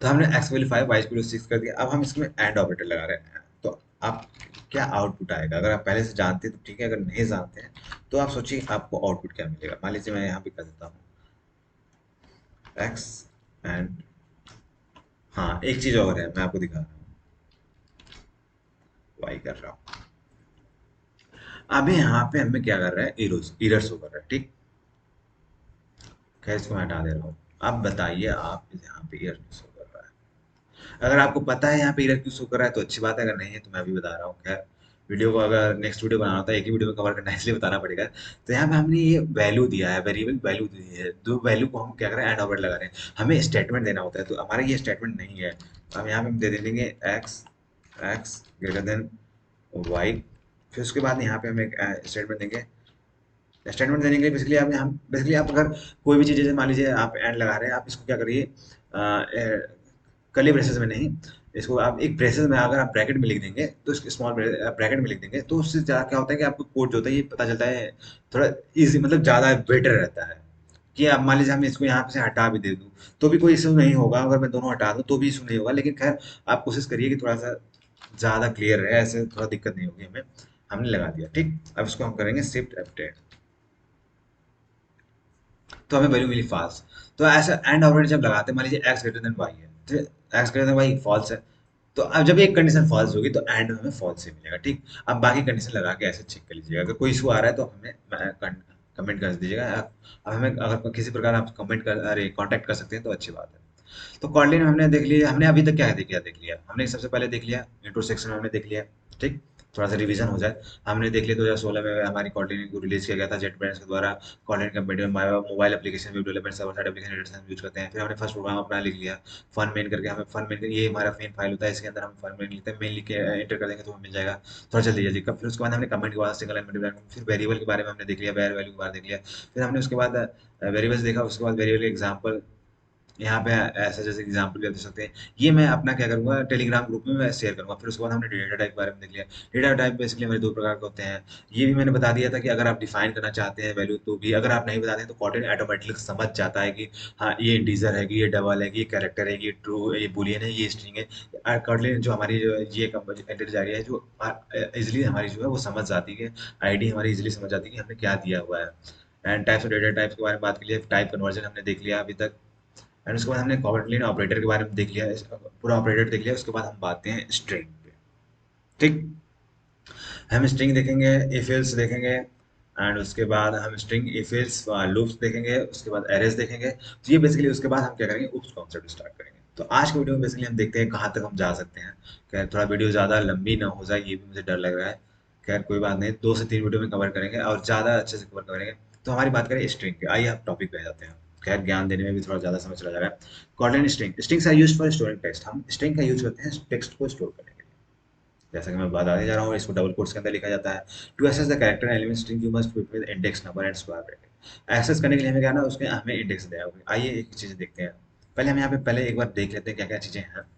तो हमने एक्स वैल्यू 5 वाई वैल्यू 6 कर दिया। अब हम इसमें एंड ऑपरेटर लगा रहे हैं, तो आप क्या आउटपुट आएगा, अगर आप पहले से जानते हैं तो ठीक है, अगर नहीं जानते हैं तो आप सोचिए आपको आउटपुट क्या मिलेगा। मान लीजिए मैं यहाँ पे कर देता हूँ एक्स एंड, हाँ एक चीज और है मैं आपको दिखा रहा हूँ, वाई कर रहा हूँ। अभी यहाँ पे हमें क्या कर रहा है, एरोस एरर शो कर रहा है, ठीक। खैर इसको मैं हटा दे रहा हूँ। अब बताइए आप यहाँ पे एरर क्यों शो कर रहा है। अगर आपको पता है यहाँ पे एरर क्यों शो कर रहा है तो अच्छी बात है, अगर नहीं है तो मैं भी बता रहा हूँ। खैर वीडियो को अगर नेक्स्ट वीडियो बनाना होता है एक ही वीडियो में कवर करना है इसलिए बताना पड़ेगा। तो यहाँ पे हमने ये वैल्यू दिया है, वेरिएबल वैल्यू दी है, दो वैल्यू को हम क्या कर रहे हैं, एंड ऑपरेटर लगा रहे हैं। हमें स्टेटमेंट देना होता है तो हमारा ये स्टेटमेंट नहीं है। हम यहाँ पे हम दे देंगे X X greater than Y. फिर उसके बाद यहाँ पे हम एक स्टेटमेंट देंगे। स्टेटमेंट देने के लिए बेसिकली आप हम बेसिकली आप अगर कोई भी चीज़ जैसे मान लीजिए आप एंड लगा रहे हैं, आप इसको क्या करिए कर्ली ब्रेसेस में नहीं, इसको आप एक ब्रेसेस में अगर आप ब्रैकेट में लिख देंगे तो स्मॉल ब्रैकेट में लिख देंगे तो उससे क्या होता है कि आपको कोड जो होता है ये पता चलता है थोड़ा इजी, मतलब ज़्यादा बेटर रहता है। कि आप मान लीजिए हम इसको यहाँ से हटा भी दे दूँ तो भी कोई इशू नहीं होगा, अगर मैं दोनों हटा दूँ तो भी इशू नहीं होगा, लेकिन खैर आप कोशिश करिए कि थोड़ा सा ज़्यादा क्लियर रहे, ऐसे थोड़ा दिक्कत नहीं होगी हमें। हमने लगा दिया, ठीक। अब इसको हम करेंगे शिफ्ट F10, तो हमें वैल्यू मिली फॉल्स। तो ऐसा एंड ऑपरेटर जब लगाते हैं, मान लीजिए एक्स ग्रेटर देन वाई है, तो X greater than Y false है, तो अब जब एक कंडीशन फॉल्स होगी तो एंड में हमें फॉल्स ही मिलेगा, ठीक। अब बाकी कंडीशन लगा के ऐसे चेक कर लीजिएगा, अगर कोई इशू आ रहा है तो हमें कमेंट कर दीजिएगा। अब हमें अगर किसी प्रकार आप कमेंट कर अरे कांटेक्ट कर सकते हैं तो अच्छी बात है। तो कॉर्डिनेट हमने देख लिया, हमने अभी तक क्या देख लिया, हमने सबसे पहले देख लिया इंट्रोसेक्शन हमने देख लिया, ठीक। थोड़ा सा रिवीजन हो जाए। हमने देख लिया 2016 में हमारी कॉटलिन को रिलीज किया गया था जेट ब्रांड्स के द्वारा। कॉटलिन कंपनी में mobile application web development server side application editor हम यूज करते हैं। फिर हमने फर्स्ट प्रोग्राम अपना लिख लिया फन मेन करके। हमें फन मेन ये हमारा मेन फाइल होता है, इसके अंदर हम फन मेन लिखते हैं, मेन लिख के एंटर कर देंगे तो हमें मिल जाएगा थोड़ा जल्दी जल्दी। फिर उसके बाद हमने कमेंट के बाद सिंगल लाइन मल्टीप्लाई, फिर वेरिएबल के बारे में हमने देख लिया, वेर वैल्यू के बारे में देख लिया। फिर हमने उसके बाद वेरिएबल्स देखा, उसके बाद वेरिएबल के एग्जाम्पल यहाँ पे ऐसा जैसे एग्जाम्पल भी आप देख सकते हैं। ये मैं अपना क्या करूँगा टेलीग्राम ग्रुप में मैं शेयर करूँगा। फिर उसके बाद हमने डेटा टाइप के बारे में देख लिया। डेटा टाइप बेसिकली हमारे 2 प्रकार के होते हैं। ये भी मैंने बता दिया था कि अगर आप डिफाइन करना चाहते हैं वैल्यू तो भी, अगर आप नहीं बताते हैं तो कॉटन ऑटोमेटिकली समझ जाता है कि हाँ ये इंटीजर है, कि ये डबल है, कि ये कैरेक्टर है, कि ये ट्रू, ये बुलियन है, ये स्ट्रिंग है। कॉटलिन जो हमारी जो ये कंटेंट जा रही है जो इजिली हमारी जो है वो समझ जाती है, आईडी हमारी इजिली समझ जाती है कि हमने क्या दिया हुआ है। And types of data types के बारे में बात की, टाइप कन्वर्जन हमने देख लिया अभी तक। एंड उसके बाद हमने कॉटलिन ऑपरेटर के बारे में देख लिया, पूरा ऑपरेटर देख लिया। उसके बाद हम बातें हैं स्ट्रिंग पे। ठीक, हम स्ट्रिंग देखेंगे, इफ एल्स देखेंगे, एंड उसके बाद हम स्ट्रिंग इफ एल्स लूप्स देखेंगे, उसके बाद एरेस देखेंगे। तो ये बेसिकली उसके बाद हम क्या करेंगे, उस कॉन्सेप्ट स्टार्ट करेंगे। तो आज के वीडियो में बेसिकली हम देखते हैं कहाँ तक हम जा सकते हैं। खैर थोड़ा वीडियो ज़्यादा लंबी ना हो जाए, ये भी मुझे डर लग रहा है। खैर कोई बात नहीं, 2 से 3 वीडियो में कवर करेंगे और ज़्यादा अच्छे से कवर करेंगे। तो हमारी बात करें स्ट्रिंग की, आइए आप टॉपिक पे आ जाते हैं। खैर ज्ञान देने में भी थोड़ा ज़्यादा समय चला जा रहा है। Kotlin string, strings are used for storing text. हम स्ट्रिंग का यूज करते हैं टेक्स्ट को स्टोर करने के लिए। जैसा कि मैं बताते जा रहा हूँ, इसको डबल कोट्स के अंदर लिखा जाता है। To access the character element string you must fit with index number and square bracket. Access करने के लिए हमें क्या ना, उसमें हमें इंडेक्स दिया होगा। आइए एक चीज़ देखते हैं। पहले हम यहाँ पे पहले एक बार देख लेते हैं क्या क्या चीज़ें हैं।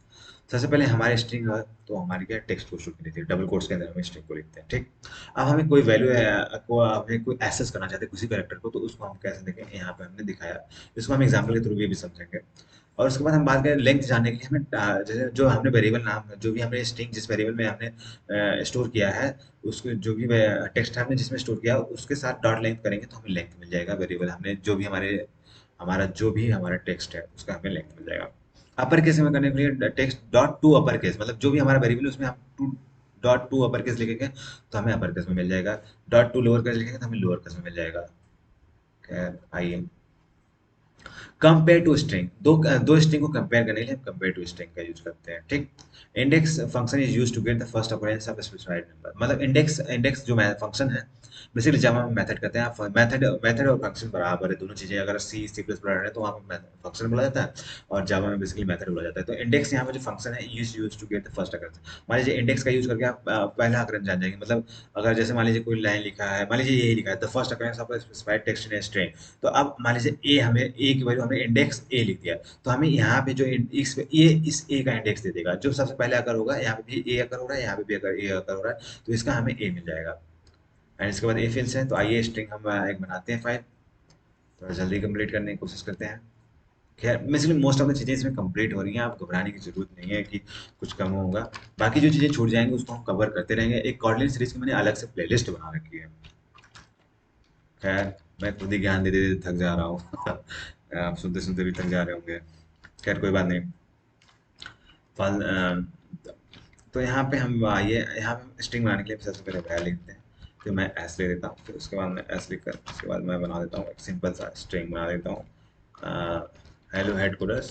सबसे पहले हमारे स्ट्रिंग है तो हमारी क्या टेक्स्ट को स्टोर करनी थी, डबल कोट्स के अंदर हम स्ट्रिंग को लिखते हैं। ठीक, अब हमें कोई वैल्यू है को हमें कोई एक्सेस करना चाहते हैं किसी कैरेक्टर को, तो उसको हम कैसे देखें, यहाँ पे हमने दिखाया। इसको हम एग्जाम्पल के थ्रू भी समझेंगे। और उसके बाद हम बात करें लेंथ जानने के लिए, हमें जैसे जो हमने वेरिएबल नाम, जो भी हमने स्ट्रिंग जिस वेरिएबल में हमने स्टोर किया है, उसको जो भी टेक्स्ट हमने जिसमें स्टोर किया उसके साथ डॉट लेंथ करेंगे तो हमें लेंथ मिल जाएगा। वेरिएबल हमने जो भी हमारा टेक्स्ट है उसका हमें लेंथ मिल जाएगा। अपर केस में करने के लिए text dot to upper case, मतलब जो भी हमारा वेरिएबल है उसमें हम to dot to upper case लिखेंगे तो हमें अपर केस में मिल जाएगा। डॉट टू लोअर केस लिखेंगे तो हमें लोअर केस में मिल जाएगा। खैर आइए, कंपेयर टू स्ट्रिंग, दो स्ट्रिंग को कंपेयर करने के लिए हम कंपेयर टू स्ट्रिंग का यूज करते हैं। ठीक, index function is used to get the first occurrence of specified number. मतलब इंडेक्स इंडेक्स जो फंक्शन है, बेसिकली जब हम मेथड करते हैं, मेथड मेथड और फंक्शन बराबर है दोनों चीजें। अगर सी सी प्लस पढ़ रहे हैं तो वहाँ पे फंक्शन बोला जाता है, और जावा में बेसिकली मेथड बोला जाता है। तो इंडेक्स यहाँ पे जो फंक्शन है use to get the first occurrence. मान लीजिए इंडेक्स का यूज करके आप पहला ऑकरेंस जान जाएंगे। मतलब अगर जैसे मान लीजिए कोई लाइन लिखा है, मान लीजिए यही लिखा है the first occurrence of specified text in a string. तो अब मान लीजिए ए, हमें ए की वैल्यू हमने इंडेक्स ए लिख दिया, तो हमें यहाँ पे जो इस ये इस ए का इंडेक्स दे देगा। जो सबसे पहले अगर होगा, यहाँ पे भी ए अगर हो रहा है, यहाँ पे भी अगर ए अगर हो रहा है, तो इसका हमें ए मिल जाएगा। एंड इसके बाद ए फिल्स है, तो आइए स्ट्रिंग हम एक बनाते हैं फाइल, थोड़ा जल्दी कंप्लीट करने की कोशिश करते हैं। खैर बेसिकली मोस्ट ऑफ द चीज़ें इसमें कंप्लीट हो रही हैं, आप घबराने की जरूरत नहीं है कि कुछ कम होगा। बाकी जो चीज़ें छूट जाएंगी उसको हम कवर करते रहेंगे। एक कॉर्डिनेट सीरीज की मैंने अलग से प्लेलिस्ट बना रखी है। खैर मैं खुद ही ज्ञान दे दे थक जा रहा हूँ। आप सुनते सुनते भी थक जा रहे होंगे। खैर कोई बात नहीं। फल तो यहाँ पे हम ये यहाँ पे स्ट्रिंग बनाने के लिए सबसे पहले वैल लिखते हैं। तो मैं एस ले देता हूँ, फिर उसके बाद मैं एस लिख कर उसके बाद मैं बना देता हूँ एक सिंपल सा स्ट्रिंग बना देता हूँ। Hello head coders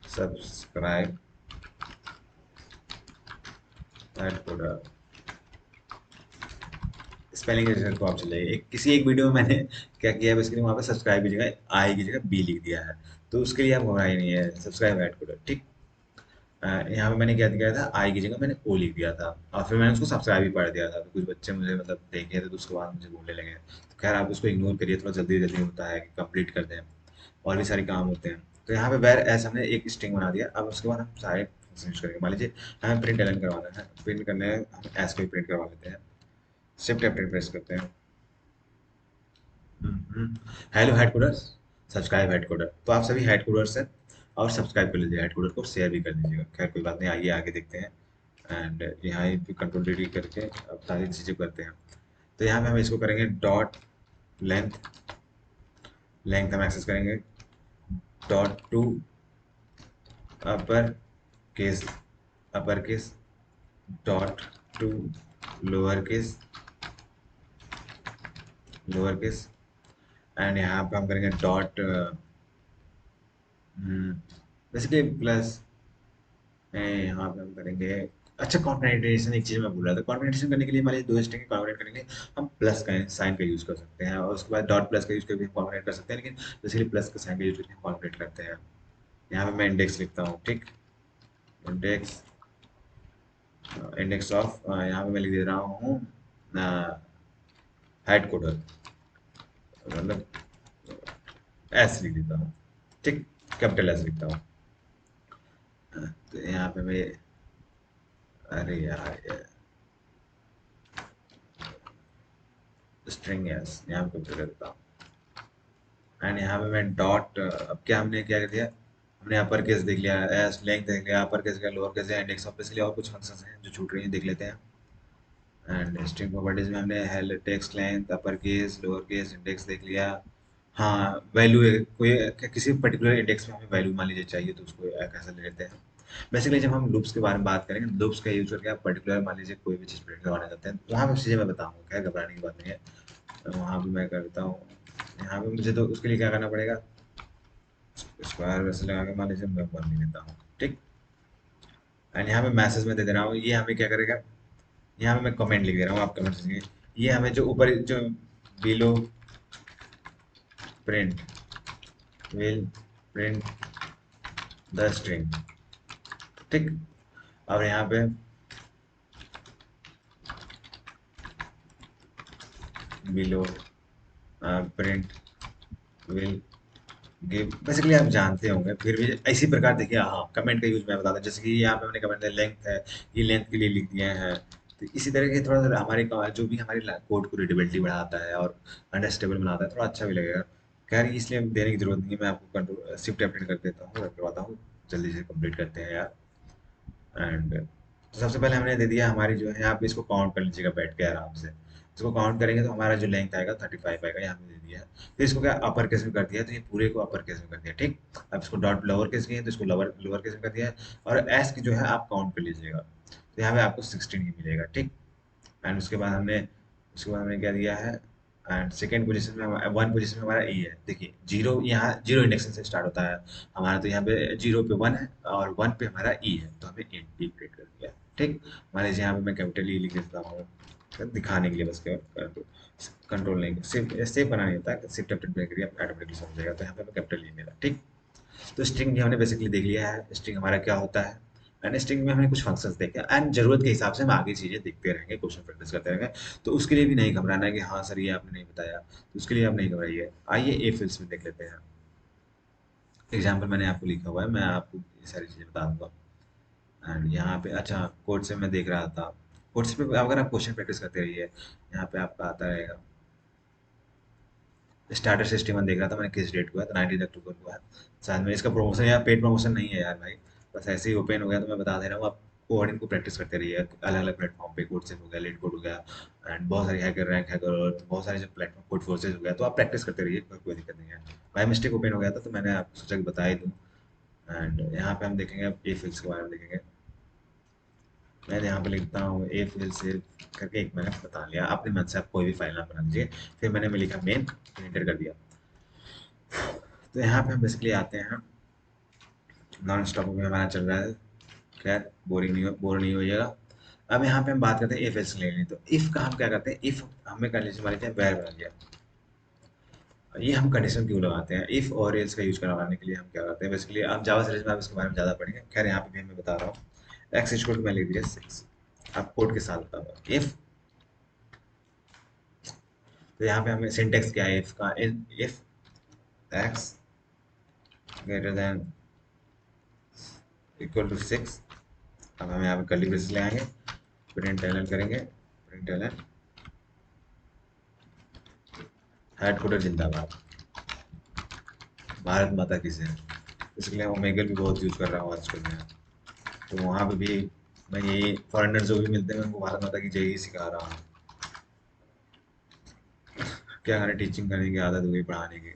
subscribe head coder. Spelling error को आप चल जाइए। किसी एक वीडियो में मैंने क्या किया है, बेसिकली वहाँ पे सब्सक्राइब की जगह आई की जगह बी लिख दिया है। तो उसके लिए आप घबराए नहीं है, सब्सक्राइब हेड कोडर। ठीक, यहाँ पे मैंने क्या किया था, आई की जगह मैंने ओ लिख दिया था, और फिर मैंने उसको सब्सक्राइब भी पढ़ दिया था। तो कुछ बच्चे मुझे मतलब देखे थे तो उसके बाद मुझे बोलने लगे। तो खैर आप उसको इग्नोर करिए, थोड़ा जल्दी जल्दी होता है कि कंप्लीट कर दें, और भी सारे काम होते हैं। तो यहाँ पे वेर एस हमने एक स्ट्रिंग बना दिया। अब उसके बाद हम सारे फंक्शन यूज करेंगे। मान लीजिए हमें प्रिंट एलन करवाना है, प्रिंट करने हम एस को ही प्रिंट करवा लेते हैं। शिफ्ट F10 प्रेस करते हैं। हेलो हेडकोडर्स सब्सक्राइब हेडकोडर, तो आप सभी हेडकोडर्स हैं, और सब्सक्राइब कर लीजिए हेडकोडर को, शेयर भी कर दीजिएगा। खैर कोई बात नहीं, आइए आगे देखते हैं। एंड यहाँ पे कंट्रोल डी करके अब सारी चीज़ें करते हैं। तो यहाँ पे हम इसको करेंगे डॉट लेंथ, लेंथ हम एक्सेस करेंगे dot to upper case, upper case dot to lower case, lower case. And यहाँ पे हम करेंगे डॉट बेसिकली प्लस यहाँ पे हम करेंगे। अच्छा, कॉन्केटेनेशन एक चीज मैं भूल रहा था। कॉन्केटेनेशन करने के लिए मान लीजिए दो स्ट्रिंग कॉन्केटेनेट करने के लिए हम प्लस का साइन का यूज कर सकते हैं, और उसके बाद डॉट प्लस का यूज करके कॉन्केटेनेट कर सकते हैं, लेकिन बेसिकली प्लस का साइन का यूज करके कॉन्केटेनेट करते हैं। यहाँ पे मैं इंडेक्स लिखता हूँ, ठीक। इंडेक्स, इंडेक्स ऑफ, यहाँ पे मैं लिख दे रहा हूँ हेड कोडर, मतलब एस लिख देता हूँ, ठीक। कैपिटल एस लिखता हूँ। तो यहाँ पे मैं, अरे यार, स्ट्रिंग एस यहाँ पे कैपिटल करता हूँ। एंड यहाँ पे मैं डॉट, अब क्या हमने क्या कर दिया, हमने अपर केस देख लिया, एस लेंथ देख लिया, अपर केस का, लोअर केस, इंडेक्स ऑफ, इसलिए और कुछ फंक्शंस हैं जो छूट रही हैं, देख लेते हैं। एंड स्ट्रिंग प्रॉपर्टीज में हमने hello text length, upper case, lower case, index देख लिया। हाँ, वैल्यू कोई किसी पर्टिकुलर इंडेक्स में हमें वैल्यू मान लीजिए चाहिए, तो उसको कैसे ले लेते हैं। बेसिकली जब हम लूप्स के बारे में बात करेंगे, लूप्स का यूज करके आप पर्टिकुलर मान लीजिए कोई भी चीज़ प्रिंट करवाना चाहते हैं, वहाँ पे चीज़ें मैं बताऊँगा, खैर घबराने की बात नहीं है। तो वहाँ पे मैं करता हूँ, यहाँ पे मुझे तो उसके लिए क्या करना पड़ेगा, स्क्वायर वैसे लगा के मान लीजिए मैं वन लिख देता हूँ, ठीक। एंड यहाँ पे मैसेज में दे दे रहा हूँ, ये हमें क्या करेगा, यहाँ पे मैं कमेंट लिख दे रहा हूँ, आप कमेंट लिखिए। ये हमें जो ऊपर जो below print will print the string, ठीक। और यहाँ पे below print will give, basically आप जानते होंगे, फिर भी इसी प्रकार देखिए, हाँ कमेंट का यूज मैं बताता हूँ, जैसे कि यहाँ पे हमने कमेंट दिया लेंथ है, ये लेंथ के लिए लिख दिए हैं। तो इसी तरह के थोड़ा सा हमारे जो भी हमारे कोड को रीडेबिलिटी बढ़ाता है और अंडरस्टेबल बनाता है, थोड़ा अच्छा भी लगेगा। खैर इसलिए देने की जरूरत नहीं है, मैं आपको कंट्रोल शिफ्ट अपडेट कर देता हूँ, रन करवाता हूँ, जल्दी से कंप्लीट करते हैं यार। एंड तो सबसे पहले हमने दे दिया हमारी जो है, आप इसको काउंट कर लीजिएगा बैठ के आराम से। इसको काउंट करेंगे तो हमारा जो लेंथ आएगा 35 आएगा, यहाँ पे दे दिया है। फिर इसको क्या अपर केस में कर दिया, तो ये पूरे को अपर केस में कर दिया, ठीक। अब इसको डॉट लोअर केस किए तो इसको लोअर लोअर केस में कर दिया है। और एस की जो है आप काउंट कर लीजिएगा, तो यहाँ पे आपको 16 ही मिलेगा, ठीक। एंड उसके बाद हमने क्या दिया है, एंड सेकेंड पोजीशन में वन पोजीशन में हमारा ई है, देखिए जीरो, यहाँ जीरो इंडेक्शन से स्टार्ट होता है हमारा, तो यहाँ पे जीरो पे वन है और वन पे हमारा ई है, तो हमें इंट क्रिएट कर दिया, ठीक। मान लीजिए यहाँ पे मैं कैपिटल ई लिख देता हूँ, दिखाने के लिए बस, कंट्रोल नहीं, सिर्फ सेव बनाना नहीं होता, सिर्फ कैपिटल ब्रेक करिए, आप ऑटोमेटिकली समझ जाएगा। तो यहाँ पे मैं कैपिटल ई मेरा, ठीक। तो स्ट्रिंग भी हमने बेसिकली देख लिया है, स्ट्रिंग हमारा क्या होता है। एंड स्ट्रिंग में हमने कुछ फंक्शंस देखे, एंड जरूरत के हिसाब से हम आगे चीजें देखते रहेंगे, क्वेश्चन प्रैक्टिस करते रहेंगे। तो उसके लिए भी नहीं घबराना है कि हाँ सर ये आपने नहीं बताया, तो उसके लिए आप नहीं घबराइए। आइए ए फिल्स में देख लेते हैं। एग्जाम्पल मैंने आपको लिखा हुआ है, मैं आपको ये सारी चीजें बता दूंगा। एंड यहाँ पे अच्छा, कोड से मैं देख रहा था, कोड से पे अगर आप क्वेश्चन प्रैक्टिस करते रहिए, यहाँ पे आपका आता रहेगा। स्टार्टर सिस्टम देख रहा था मैंने, किस डेट को है, तो 19 अक्टूबर को है। शायद में इसका प्रमोशन या पेड प्रमोशन नहीं है यार भाई, बस ऐसे ही ओपन हो गया तो मैं बता दे रहा हूँ। आप कोडिंग को प्रैक्टिस करते रहिए, अलग अलग प्लेटफॉर्म पे, कोड सेव हो गया, लीड कोड हो गया, एंड बहुत सारी हैकर रैंक, हैकर और बहुत सारे जो प्लेटफॉर्म, कोड फोर्सेज हो गया, तो आप प्रैक्टिस करते रहिए, कोई दिक्कत नहीं है। बाय मिस्टेक ओपन हो गया था, तो मैंने आपको सोचा कि बता ही दूँ। एंड यहाँ पे हम देखेंगे, अब ए फिल्स के बारे में देखेंगे। मैं यहाँ पे लिखता हूँ ए फिल सेव करके, एक मैंने बता लिया, अपने मन से आप कोई भी फाइल नाम बना लीजिए। फिर मैंने में लिखा मेन, एंटर कर दिया। तो यहाँ पे हम बेसिकली आते हैं, नॉन स्टॉप में हमारा चल रहा है, खैर बोर नहीं होइएगा। अब यहाँ पे हम बात करते हैं इफ एल्स ले लें, तो इफ का हम क्या करते हैं, इफ हमें कंडीशन मान लीजिए वेर बना लिया, ये हम कंडीशन क्यों लगाते हैं, इफ और एल्स का यूज करवाने के लिए हम क्या करते हैं, बेसिकली आप जावा सीरीज में आप इसके बारे में ज़्यादा पढ़ेंगे, खैर यहाँ पे भी मैं बता रहा हूँ। एक्स इक्वल टू मैं लिख दिया 6, आप कोड के साथ बता हुआ इफ। तो यहाँ पे हमें सिंटेक्स क्या है इफ का, if X greater than equal to 6। अब हम यहाँ पे कर्ली ब्रेसेस लगाएंगे, प्रिंट एलन करेंगे, प्रिंट एलन हेड कोडर जिंदाबाद, भारत माता की जय। इसके लिए ओमेगल भी बहुत यूज कर रहा हूँ आजकल मैं, तो वहाँ पे भी मैं यही फॉरेनर जो भी मिलते हैं मैं उनको भारत माता की जय ही सिखा रहा हूँ। क्या करें, टीचिंग करने की आदत हो गई, पढ़ाने की,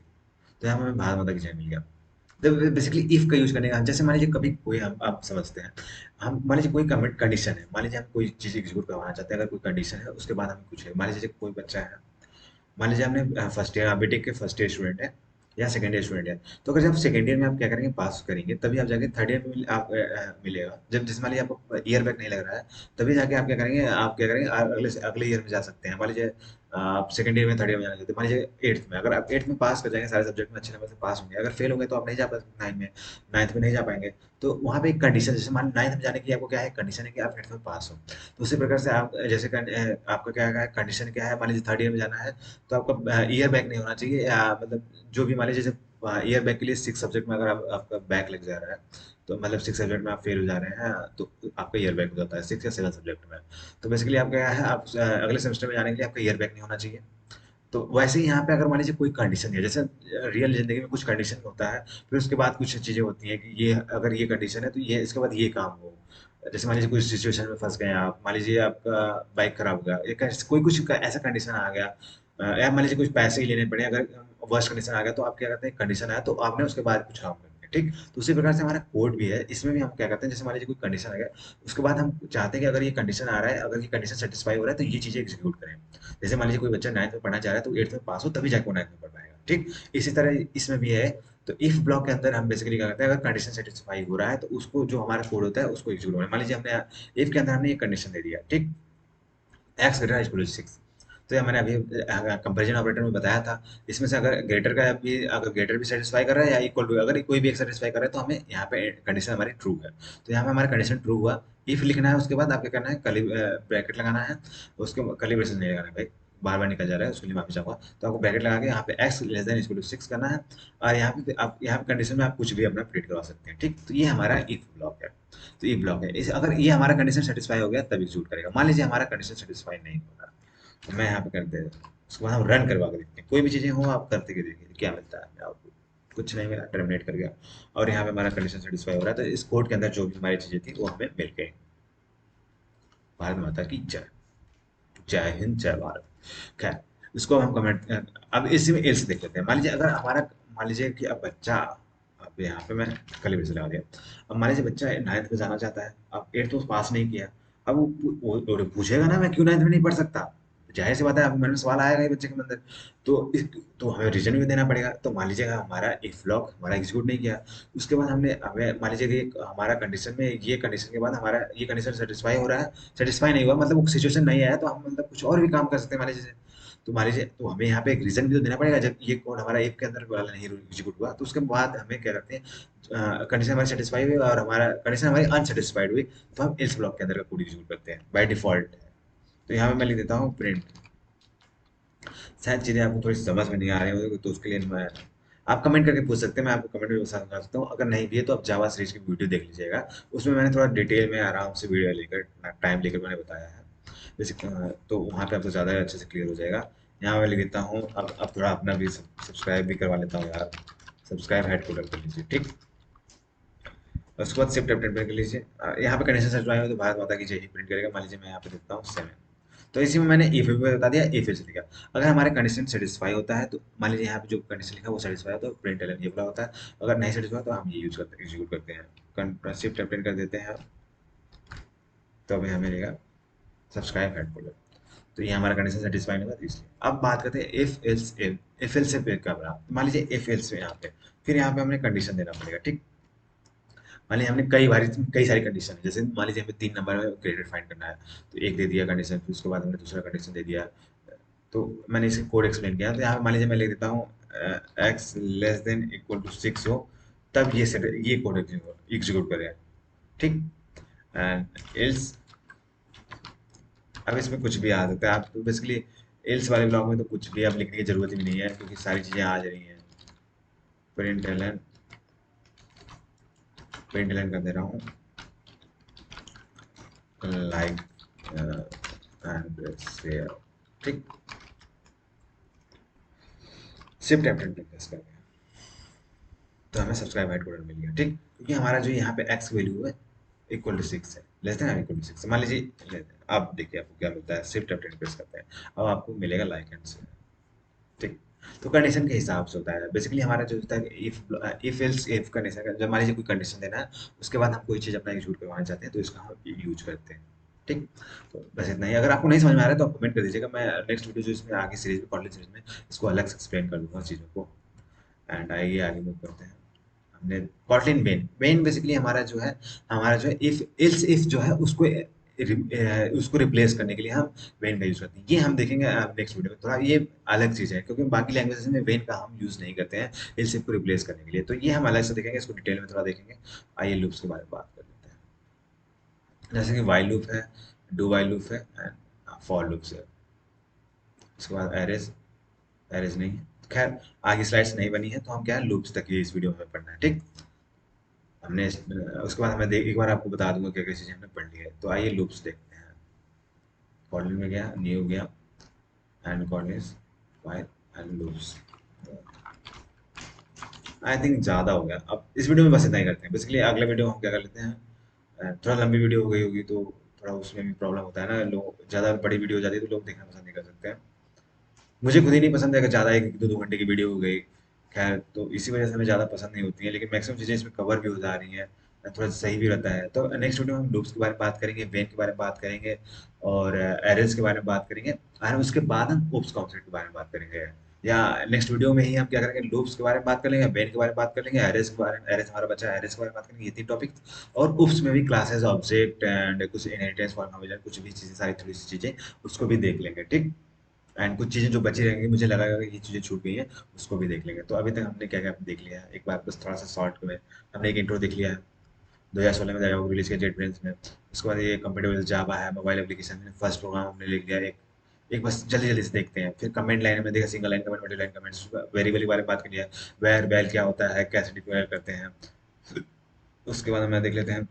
तो यहाँ पे हमें भारत माता की जय मिल गया। तो बेसिकली इफ का यूज करने का, जैसे मान लीजिए कभी कोई, हम आप समझते हैं, हम मान लीजिए कोई कमिट कंडीशन है, मान लीजिए हम कोई चीज़ एग्जीक्यूट करवाना चाहते हैं, अगर कोई कंडीशन है उसके बाद हमें कुछ है, मान लीजिए कोई बच्चा है, मान लीजिए हमने फर्स्ट ईयर बीटेक के फर्स्ट ईयर स्टूडेंट है, या सेकंड ईयर स्टूडेंट है, तो अगर जब सेकंड ईयर में आप क्या करेंगे, पास करेंगे, तभी आप जाके थर्ड ईयर में मिलेगा। जब जिस मान लीजिए आपको ईयर बैक नहीं लग रहा है, तभी जाके आप क्या करेंगे, अगले ईयर में जा सकते हैं। मान लीजिए आप सेकंड ईयर में थर्ड ईयर में जाना चाहते हैं, मान लीजिए एट्थ में, अगर आप एट्थ में पास कर जाएंगे, सारे सब्जेक्ट में अच्छे नंबर से पास होंगे, अगर फेल होंगे तो आप नहीं जा पाएंगे नाइन में, नाइन्थ में नहीं जा पाएंगे। तो वहाँ पे एक कंडीशन, जैसे मान नाइन्थ में जाने की आपको क्या है, कंडीशन है कि आप एट्थ में पास हो। तो उसी प्रकार से आप जैसे आपका क्या है, कंडीशन क्या है, मान लीजिए थर्ड ईयर में जाना है, तो आपका ईयर बैक नहीं होना चाहिए, या मतलब जो भी मान लीजिए जैसे ईयर बैक के लिए सिक्स सब्जेक्ट में अगर आपका बैक लग जा रहा है, तो मतलब सिक्स सब्जेक्ट में आप फेल हो जा रहे हैं, तो आपका ईयर बैक हो जाता है सिक्स या सेवन सब्जेक्ट में। तो बेसिकली आप क्या है, आप अगले सेमेस्टर में जाने के लिए आपका ईयर बैक नहीं होना चाहिए। तो वैसे ही यहाँ पे अगर मान लीजिए कोई कंडीशन है, जैसे रियल जिंदगी में कुछ कंडीशन होता है, फिर उसके बाद कुछ चीजें होती हैं कि ये अगर ये कंडीशन है तो ये इसके बाद ये काम हो। जैसे मान लीजिए कोई सिचुएशन में फंस गए आप, मान लीजिए आपका बाइक खराब हो गया, कोई कुछ ऐसा कंडीशन आ गया, या मान लीजिए कुछ पैसे ही लेने पड़े, अगर वर्स्ट कंडीशन आ गया, तो आप क्या करते हैं, कंडीशन आया तो आपने उसके बाद कुछ काम करना है, ठीक। तो उसी प्रकार से हमारा कोड भी है, इसमें भी हम क्या करते हैं, जैसे मान लीजिए कोई कंडीशन आ गया, उसके बाद हम चाहते हैं कि अगर ये कंडीशन आ रहा है, अगर ये कंडीशन सेटिस्फाई हो रहा है, तो ये चीजें एग्जीक्यूट करें। जैसे मान लीजिए कोई बच्चा नाइन्थ में पढ़ना चाह रहा है, तो एट्थ में पास हो तभी जाके वो नाइन्थ में पढ़ पाएगा, ठीक। इसी तरह इसमें भी है। तो इफ ब्लॉक के अंदर हम बेसिकली क्या करते हैं, अगर कंडीशन सेटिस्फाई हो रहा है, तो उसको जो हमारा कोड होता है उसको एग्जीक्यूट करना है। मान लीजिए हमने इफ के अंदर हमने ये कंडीशन दे दिया, ठीक, X greater equal to six. तो ये मैंने अभी कंपेरिजन ऑपरेटर में बताया था। इसमें से अगर ग्रेटर भी सेटिस्फाई कर रहा है या इक्वल टू, अगर कोई भी एक सेटिस्फाई कर रहा है, तो हमें यहाँ पे कंडीशन हमारी ट्रू है। तो यहाँ पे हमारा कंडीशन ट्रू हुआ। इफ लिखना है, उसके बाद आपको करना है, कली ब्रैकेट लगाना है, उसके कली ब्रेसेस नहीं लगाना है भाई, बार बार निकल जा रहा है, उसके लिए माफी चाहूंगा। तो आपको ब्रैकेट लगा के यहाँ पे X less than equal to six करना है, और यहाँ पे कंडीशन में आप कुछ भी अपना प्रिंट करवा सकते हैं, ठीक। तो ये हमारा इफ ब्लॉक है। तो ये ब्लॉक है, इसे अगर ये हमारा कंडीशन सेटिस्फाई हो गया तभी एग्जीक्यूट करेगा। मान लीजिए हमारा कंडीशन सेटिस्फाई नहीं होगा, तो मैं यहाँ पे कर दे, उसके बाद हम रन करवा के देखते हैं, कोई भी चीजें हो आप करते के देखिए क्या मिलता है आपको। कुछ नहीं मिला, टर्मिनेट कर गया, और यहाँ पे हमारा कंडीशन सेटिस्फाई हो रहा है, तो इस कोड के अंदर जो भी हमारी चीजें थी वो हमें मिल गई। भारत माता की जय। जय हिंद, जय भारत। खैर, इसको हम कमेंट, अब इसी में एल्स देख लेते हैं। मान लीजिए अगर हमारा, मान लीजिए कि अब बच्चा, अब यहाँ पे मैं कल भी से लगा दिया। अब मान लीजिए बच्चा नाइन्थ में जाना चाहता है, अब एट्थ तो पास नहीं किया। अब वो पूछेगा ना, मैं क्यों नाइन्थ में नहीं पढ़ सकता। जाहिर सी बात है, अब मन में सवाल आएगा ही बच्चे के अंदर। तो तो हमें रीजन भी देना पड़ेगा। तो मान लीजिएगा हमारा इफ ब्लॉक हमारा एग्जीक्यूट नहीं किया, उसके बाद हमने हमें मान लीजिए कि हमारा कंडीशन में ये कंडीशन के बाद हमारा ये कंडीशन सेटिस्फाई हो रहा है, सेटिस्फाई नहीं हुआ, मतलब वो सिचुएशन नहीं आया, तो हम मतलब कुछ और भी काम कर सकते हैं मान लीजिए। तो मान लीजिए, तो हमें यहाँ पे एक रीजन भी तो देना पड़ेगा, जब ये कोड हमारा इफ के अंदर वाला नहीं एग्जीक्यूट हुआ, तो उसके बाद हमें क्या करते हैं, कंडीशन हमारी सेटिस्फाई हुई और हमारा कंडीशन हमारी अनसेटिस्फाइड हुई, तो हम एल्स ब्लॉक के अंदर का कोड एग्जीक्यूट करते हैं बाय डिफॉल्ट। तो यहाँ पे मैं लिख देता हूँ प्रिंट। शायद चीज़ें आपको थोड़ी समझ में नहीं आ रही होगी, तो उसके लिए मैं, आप कमेंट करके पूछ सकते हैं, मैं आपको कमेंट में समझा सकता हूँ। अगर नहीं भी है तो आप जावा सीरीज की वीडियो देख लीजिएगा, उसमें मैंने थोड़ा डिटेल में आराम से वीडियो लेकर टाइम लेकर मैंने बताया है। बेसिक, तो वहाँ पे आपको ज़्यादा अच्छे से क्लियर हो जाएगा। यहाँ मैं लिख देता हूँ, अब थोड़ा अपना भी सब्सक्राइब भी करवा लेता हूँ यार, सब्सक्राइब हेड कोडर कर लीजिए, ठीक। और उसके बाद शिफ्ट F10 कर लीजिए। यहाँ पे कंडीशन सेटिस्फाई हो तो भारत माता की जय ही प्रिंट करेगा। मान लीजिए मैं यहाँ पे देता हूँ 7। तो इसी में मैंने इफ भी बता दिया, इफ एल्स लिखा। अगर हमारे कंडीशन सेटिस्फाई होता है, तो मान लीजिए यहाँ पे जो कंडीशन लिखा है वो सेटिस्फाई हो, तो प्रिंट एलन ये वाला होता है। अगर नहीं सेटिस्फाई तो हम ये यूज करते हैं, एग्जीक्यूट करते हैं, शिफ्ट F10 कर देते हैं, तो अभी हमें मिलेगा सब्सक्राइब हेड फोल्डर। तो ये हमारा कंडीशन सेटिस्फाई नहीं हुआ, तो इसलिए अब बात करते हैं इफ एल्स से का बना। मान लीजिए इफ एल्स में यहाँ पे, फिर यहाँ पे हमें कंडीशन देना पड़ेगा, ठीक। मान लीजिए हमने कई सारी कंडीशन है, जैसे मान लीजिए हमें 3 नंबर में ग्रेडेड फाइंड करना है, तो एक दे दिया कंडीशन, फिर उसके बाद हमने दूसरा कंडीशन दे दिया। तो मैंने इसे कोड एक्सप्लेन किया, तो यहाँ पे मान लीजिए मैं लिख देता हूँ X less than equal to six हो, तब ये कोड एग्जीक्यूट करें, ठीक। एंड एल्स, अब इसमें कुछ भी आ सकता है, आप तो बेसिकली एल्स वाले ब्लॉक में तो कुछ भी आप लिखने की जरूरत भी नहीं है, क्योंकि सारी चीजें आ जा रही हैं। प्रिंट एलन, प्रिंट एलन कर दे रहा हूँ, लाइक एंड शेयर, ठीक। शिफ्ट F10 प्रेस करके, तो हमें सब्सक्राइब हेड कोडर मिल गया, ठीक। क्योंकि हमारा जो यहाँ पे एक्स वैल्यू है इक्वल टू सिक्स है, less than equal to six. मान लीजिए आप देखिए आपको क्या मिलता है, शिफ्ट F10 प्रेस करते हैं, अब आपको मिलेगा लाइक एंड शेयर, ठीक। तो कंडीशन के हिसाब से होता है बेसिकली हमारा जो होता है, इफ एल्स इफ कंडीशन का, जब मान लीजिए कोई कंडीशन देना है, उसके बाद हम कोई चीज़ अपना एग्जीक्यूट करवाना चाहते हैं, तो इसका हम यूज करते हैं, ठीक। तो बस इतना ही। अगर आपको नहीं समझ में आ रहा है तो आप कमेंट कर दीजिएगा, मैं नेक्स्ट वीडियो जो इसमें आगे सीरीज में, कॉलेज सीरीज में इसको अलग से एक्सप्लेन कर दूंगा चीज़ों को। एंड आइए आगे मूव करते हैं। हमने कॉटलिन मेन बेसिकली हमारा जो है इफ इल्स इफ जो है उसको रिप्लेस करने के लिए हम वेन का यूज करते हैं। ये हम देखेंगे नेक्स्ट वीडियो में। थोड़ा ये अलग चीज है क्योंकि बाकी लैंग्वेजेस में वेन का हम यूज नहीं करते हैं इल्स इफ को रिप्लेस करने के लिए। तो ये हम अलग से देखेंगे, इसको डिटेल में थोड़ा देखेंगे। आइए लूप्स के बारे में बात कर लेते हैं। जैसे कि वाइल लूप है, डू वाइल लूप है एंड फॉर लूप्स है। उसके बाद एरेज, एरेज नहीं है। खैर आगे स्लाइड्स नहीं बनी है तो हम क्या है लूप्स तक ये इस वीडियो में पढ़ना है, ठीक। उसके बाद एक बार आपको बता दूंगा क्या क्या चीजें हमने पढ़ ली है। तो आइए लूप्स देखते हैं। कॉर्डिन में गया, न्यू गया एंड कॉर्डिन while and loops. I think ज़्यादा हो गया, अब इस वीडियो में बस इतना ही करते हैं। बेसिकली अगले वीडियो हम क्या कर लेते हैं, थोड़ा लंबी वीडियो हो गई होगी तो थोड़ा उसमें भी प्रॉब्लम होता है ना, लोग ज़्यादा बड़ी वीडियो हो जाती है तो लोग देखना पसंद नहीं कर सकते हैं। मुझे खुद ही नहीं पसंद है अगर ज़्यादा एक दो दो घंटे की वीडियो हो गई। खैर तो इसी वजह से हमें ज़्यादा पसंद नहीं होती है, लेकिन मैक्सिमम चीज़ें इसमें कवर भी हो जा रही हैं, थोड़ा सही भी रहता है। तो नेक्स्ट वीडियो में हम लूप्स के बारे में बात करेंगे, वेन के बारे में बात करेंगे और एरर्स के बारे में बात करेंगे। और उसके बाद हम ओप्स कॉन्सेप्ट के बारे में बात करेंगे। या नेक्स्ट वीडियो में ही हम क्या करेंगे, लूप्स के बारे में बात कर लेंगे, वेन के बारे में बात कर लेंगे, एरर्स के बारे में, एरर्स हमारा बचा है एरर्स के बारे में बात करेंगे। ये तीन टॉपिक और ओप्स में भी क्लासेस, ऑब्जेक्ट एंड कुछ इनहेरिटेंस, फॉर्म, कुछ भी चीज़ें, सारी थोड़ी सी चीज़ें उसको भी देख लेंगे, ठीक। एंड कुछ चीज़ें जो बची रहेंगी, मुझे लगा कि ये चीज़ें छूट गई हैं, उसको भी देख लेंगे। तो अभी तक हमने क्या क्या देख लिया है, एक बार बस थोड़ा सा शॉर्ट में हमने एक इंट्रो देख लिया है। 2016 में जावा रिलीज किया जेट ब्रेन्स में। उसके बाद ये कंपेटेबल जावा है मोबाइल एप्लीकेशन में, फर्स्ट प्रोग्राम हमने लिख लिया एक। एक बस जल्दी जल्दी से देखते हैं। फिर कमेंट लाइन में देखा, single line comment, multi line comments, variable के बारे में बात कर लिया, वेर वेल क्या होता है, कैसे डिक्लेयर करते हैं। उसके बाद हम देख लेते हैं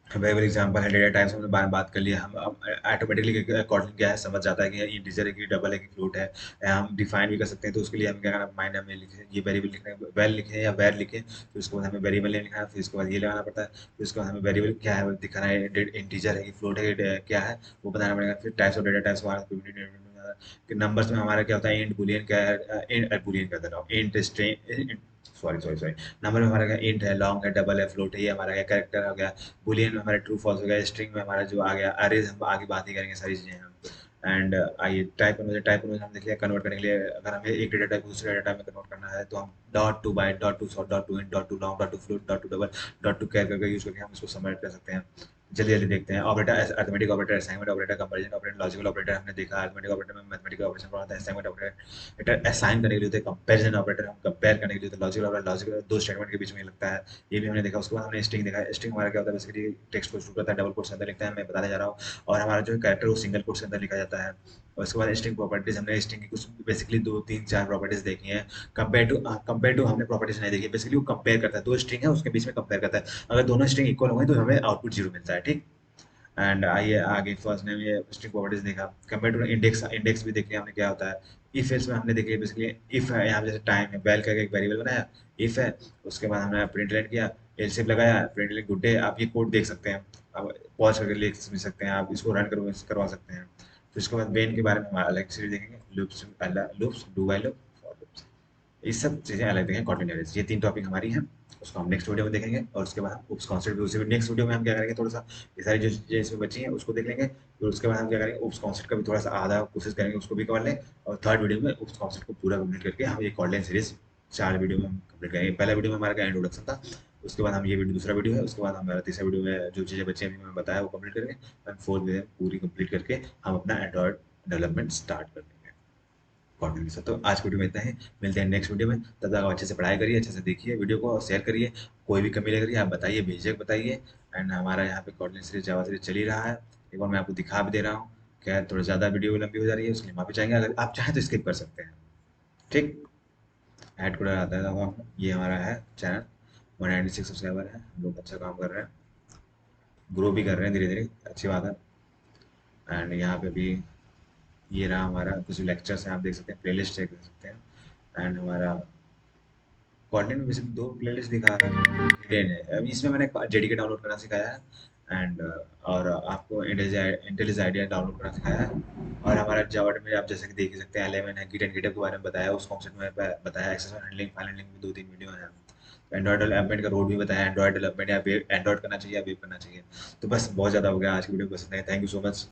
वेरिएबल एग्जांपल है, डेटा टाइप्स हमने बार बात कर लिया। हम अब ऑटोमेटिकली कॉटलिन क्या है समझ जाता है कि ये इंटीजर है कि डबल है कि फ्लोट है। हम डिफाइन भी कर सकते हैं, तो उसके लिए हम क्या करना, माइनर में लिखे ये वेरिएबल लिखना है, वेल लिखे या वेर लिखे, फिर उसके बाद हमें वेरिएबल नेम लिखना है, फिर उसके बाद ये लगाना पड़ता है, फिर उसके बाद हमें वेरिएबल क्या है वो दिखाना है, इंटीजर है कि फ्लोट है कि क्या है वो बताना पड़ेगा। फिर टाइप्स ऑफ डेटा टाइप्स कि नंबर्स में हमारा क्या होता है, इंट बुलियन क्या है, इंट बुलियन कहता रहा हूँ, int string, sorry sorry sorry. Number में हमारा क्या इंट है, लॉन्ग है, डबल है, फ्लोट है, ये हमारा क्या कैरेक्टर हो गया। बुलियन में हमारा ट्रू फॉल्स हो गया। स्ट्रिंग में हमारा जो आ गया अरेज, हम आगे बात ही करेंगे सारी चीज़ें हम। एंड आइए टाइप कन्वर्जन हम देख लिया। कन्वर्ट करने के लिए अगर हमें एक डेटा टाइप दूसरे डेटा टाइप में कन्वर्ट करना है तो हम dot to byte, dot to short, dot to int, dot to long, dot to float, dot to double, dot to char करके यूज करके हम इसको सबमिट कर सकते हैं। जल्दी जल्दी देखते हैं। Operator, arithmetic operator, assignment operator, comparison operator, logical operator हमने देखा। अरिथमेटिक ऑपरेटर में मैथमेटिकल ऑपरेशन पढ़ा था। असाइनमेंट ऑपरेटर असाइन करने के लिए होते हैं। कंपैरिजन ऑपरेटर हम कंपेयर करने के लिए होते हैं। लॉजिकल ऑपरेटर लॉजिकल दो स्टेटमेंट के बीच में लगता है, ये भी हमने देखा। उसके बाद हमने स्ट्रिंग देखा। स्ट्रिंग हमारा क्या होता है, बेसिकली टेक्स्ट को शुरू करता है, डबल कोट्स के अंदर लिखता है, मैं बताने जा रहा हूँ। और हमारा जो कैरेक्टर वो सिंगल कोट्स के अंदर लिखा जाता है। और उसके बाद स्ट्रिंग प्रॉपर्टीज, हमने स्ट्रिंग की कुछ बेसिकली दो तीन चार प्रॉपर्टीज देखी हैं। कंपेयर टू हमने प्रॉपर्टीज नहीं देखी। बेसिकली वो कंपेयर करता है, दो स्ट्रिंग है उसके बीच में कंपेयर करता है। अगर दोनों स्ट्रिंग इक्वल होंगे तो हमें आउटपुट जीरो मिलता है, ठीक। एंड आइए आगे, फर्स्ट ने ये स्ट्रिंग प्रॉपर्टीज देखा। कंपेयर टू इंडेक्स, इंडेक्स भी देख लिया हमने क्या होता है। इफ एल्स में हमने देखी बेसिकली, इफ है यहाँ पे जैसे टाइम है, बैल करके एक वेरिएबल बनाया, इफ है। उसके बाद हमने प्रिंट लाइन किया, एल्स इफ लगाया, प्रिंट लाइन गुड डे। आप ये कोड देख सकते हैं, आप पॉज करके लिख भी सकते हैं, आप इसको रन करवा सकते हैं। फिर उसके बाद बेन के बारे में हम अलग से देखेंगे, loops, loops, do while loop, for loops, ये सब चीज़ें अलग देखेंगे। कॉटलिन लैंग्वेज, ये तीन टॉपिक हमारी हैं, उसको हम नेक्स्ट वीडियो में देखेंगे। और उसके बाद हम उस कॉन्सेप्ट भी उसी नेक्स्ट वीडियो में हम क्या करेंगे, थोड़ा सा ये सारी जो चीज़ें इसमें बची हैं उसको देख लेंगे। फिर उसके बाद हम क्या करेंगे, उस कॉन्सेप्ट का भी थोड़ा सा आधा कोशिश करेंगे उसको भी कवर लें। और थर्ड वीडियो में उस कॉन्सेप्ट को पूरा कंप्लीट करके हम ये कॉटलिन सीरीज 4 वीडियो में हम कंप्लीट करेंगे। पहला वीडियो में हमारा क्या इंट्रोडक्शन था, उसके बाद हम ये वीडियो दूसरा वीडियो है, उसके बाद हमारा तीसरा वीडियो में जो चीज़ें बची हैं अभी मैंने बताया वो कंप्लीट करेंगे। एंड फोर्थ वीडियो पूरी कंप्लीट करके हम अपना एंड्रॉइड डेवलपमेंट स्टार्ट कर देंगे कॉन्टिन्यू से। तो आज की वीडियो में इतना ही, मिलते हैं नेक्स्ट वीडियो में। तब तक आप अच्छे से पढ़ाई करिए, अच्छे से देखिए वीडियो को और शेयर करिए। कोई भी कमी लग रही है आप बताइए, बेझिझक बताइए। एंड हमारा यहाँ पे कॉर्डिनेट सीरीज जावा सीरीज चल ही रहा है, एक बार मैं आपको दिखा भी दे रहा हूँ। खैर थोड़ा ज़्यादा वीडियो लंबी हो जा रही है, उसके लिए माफी चाहेंगे। अगर आप चाहें तो स्किप कर सकते हैं, ठीक। ऐड को आता है आपको, ये हमारा है चैनल, 196 सब्सक्राइबर है, हम लोग अच्छा काम कर रहे हैं, ग्रो भी कर रहे हैं धीरे धीरे, अच्छी बात है। एंड यहाँ पे भी ये रहा हमारा कुछ लेक्चर्स हैं, आप देख सकते हैं, प्लेलिस्ट चेक कर सकते हैं। एंड हमारा कॉर्डिनेट में वैसे दो प्लेलिस्ट दिखा रहा है, हिडन है। अभी इसमें मैंने जेडीके डाउनलोड करना सिखाया है। एंड और आपको इंटेलिज आइडिया डाउनलोड करना सिखाया है। और हमारा जावा में आप जैसे कि देख ही सकते हैं, एलेवन है, गिट एंड गिटअप के बारे में बताया, उस कॉन्सेप्ट में बताया, एक्सेस हैंडलिंग, फाइल हैंडलिंग में दो तीन वीडियो है। एंड्रॉइड डेवलपमेंट का रोड भी बताया, एंड्रॉइड डेवलपमेंट या एंड्रॉइड करना चाहिए या वेब करना चाहिए। तो बस बहुत ज़्यादा हो गया आज की वीडियो, बस इतना ही। Thank you so much.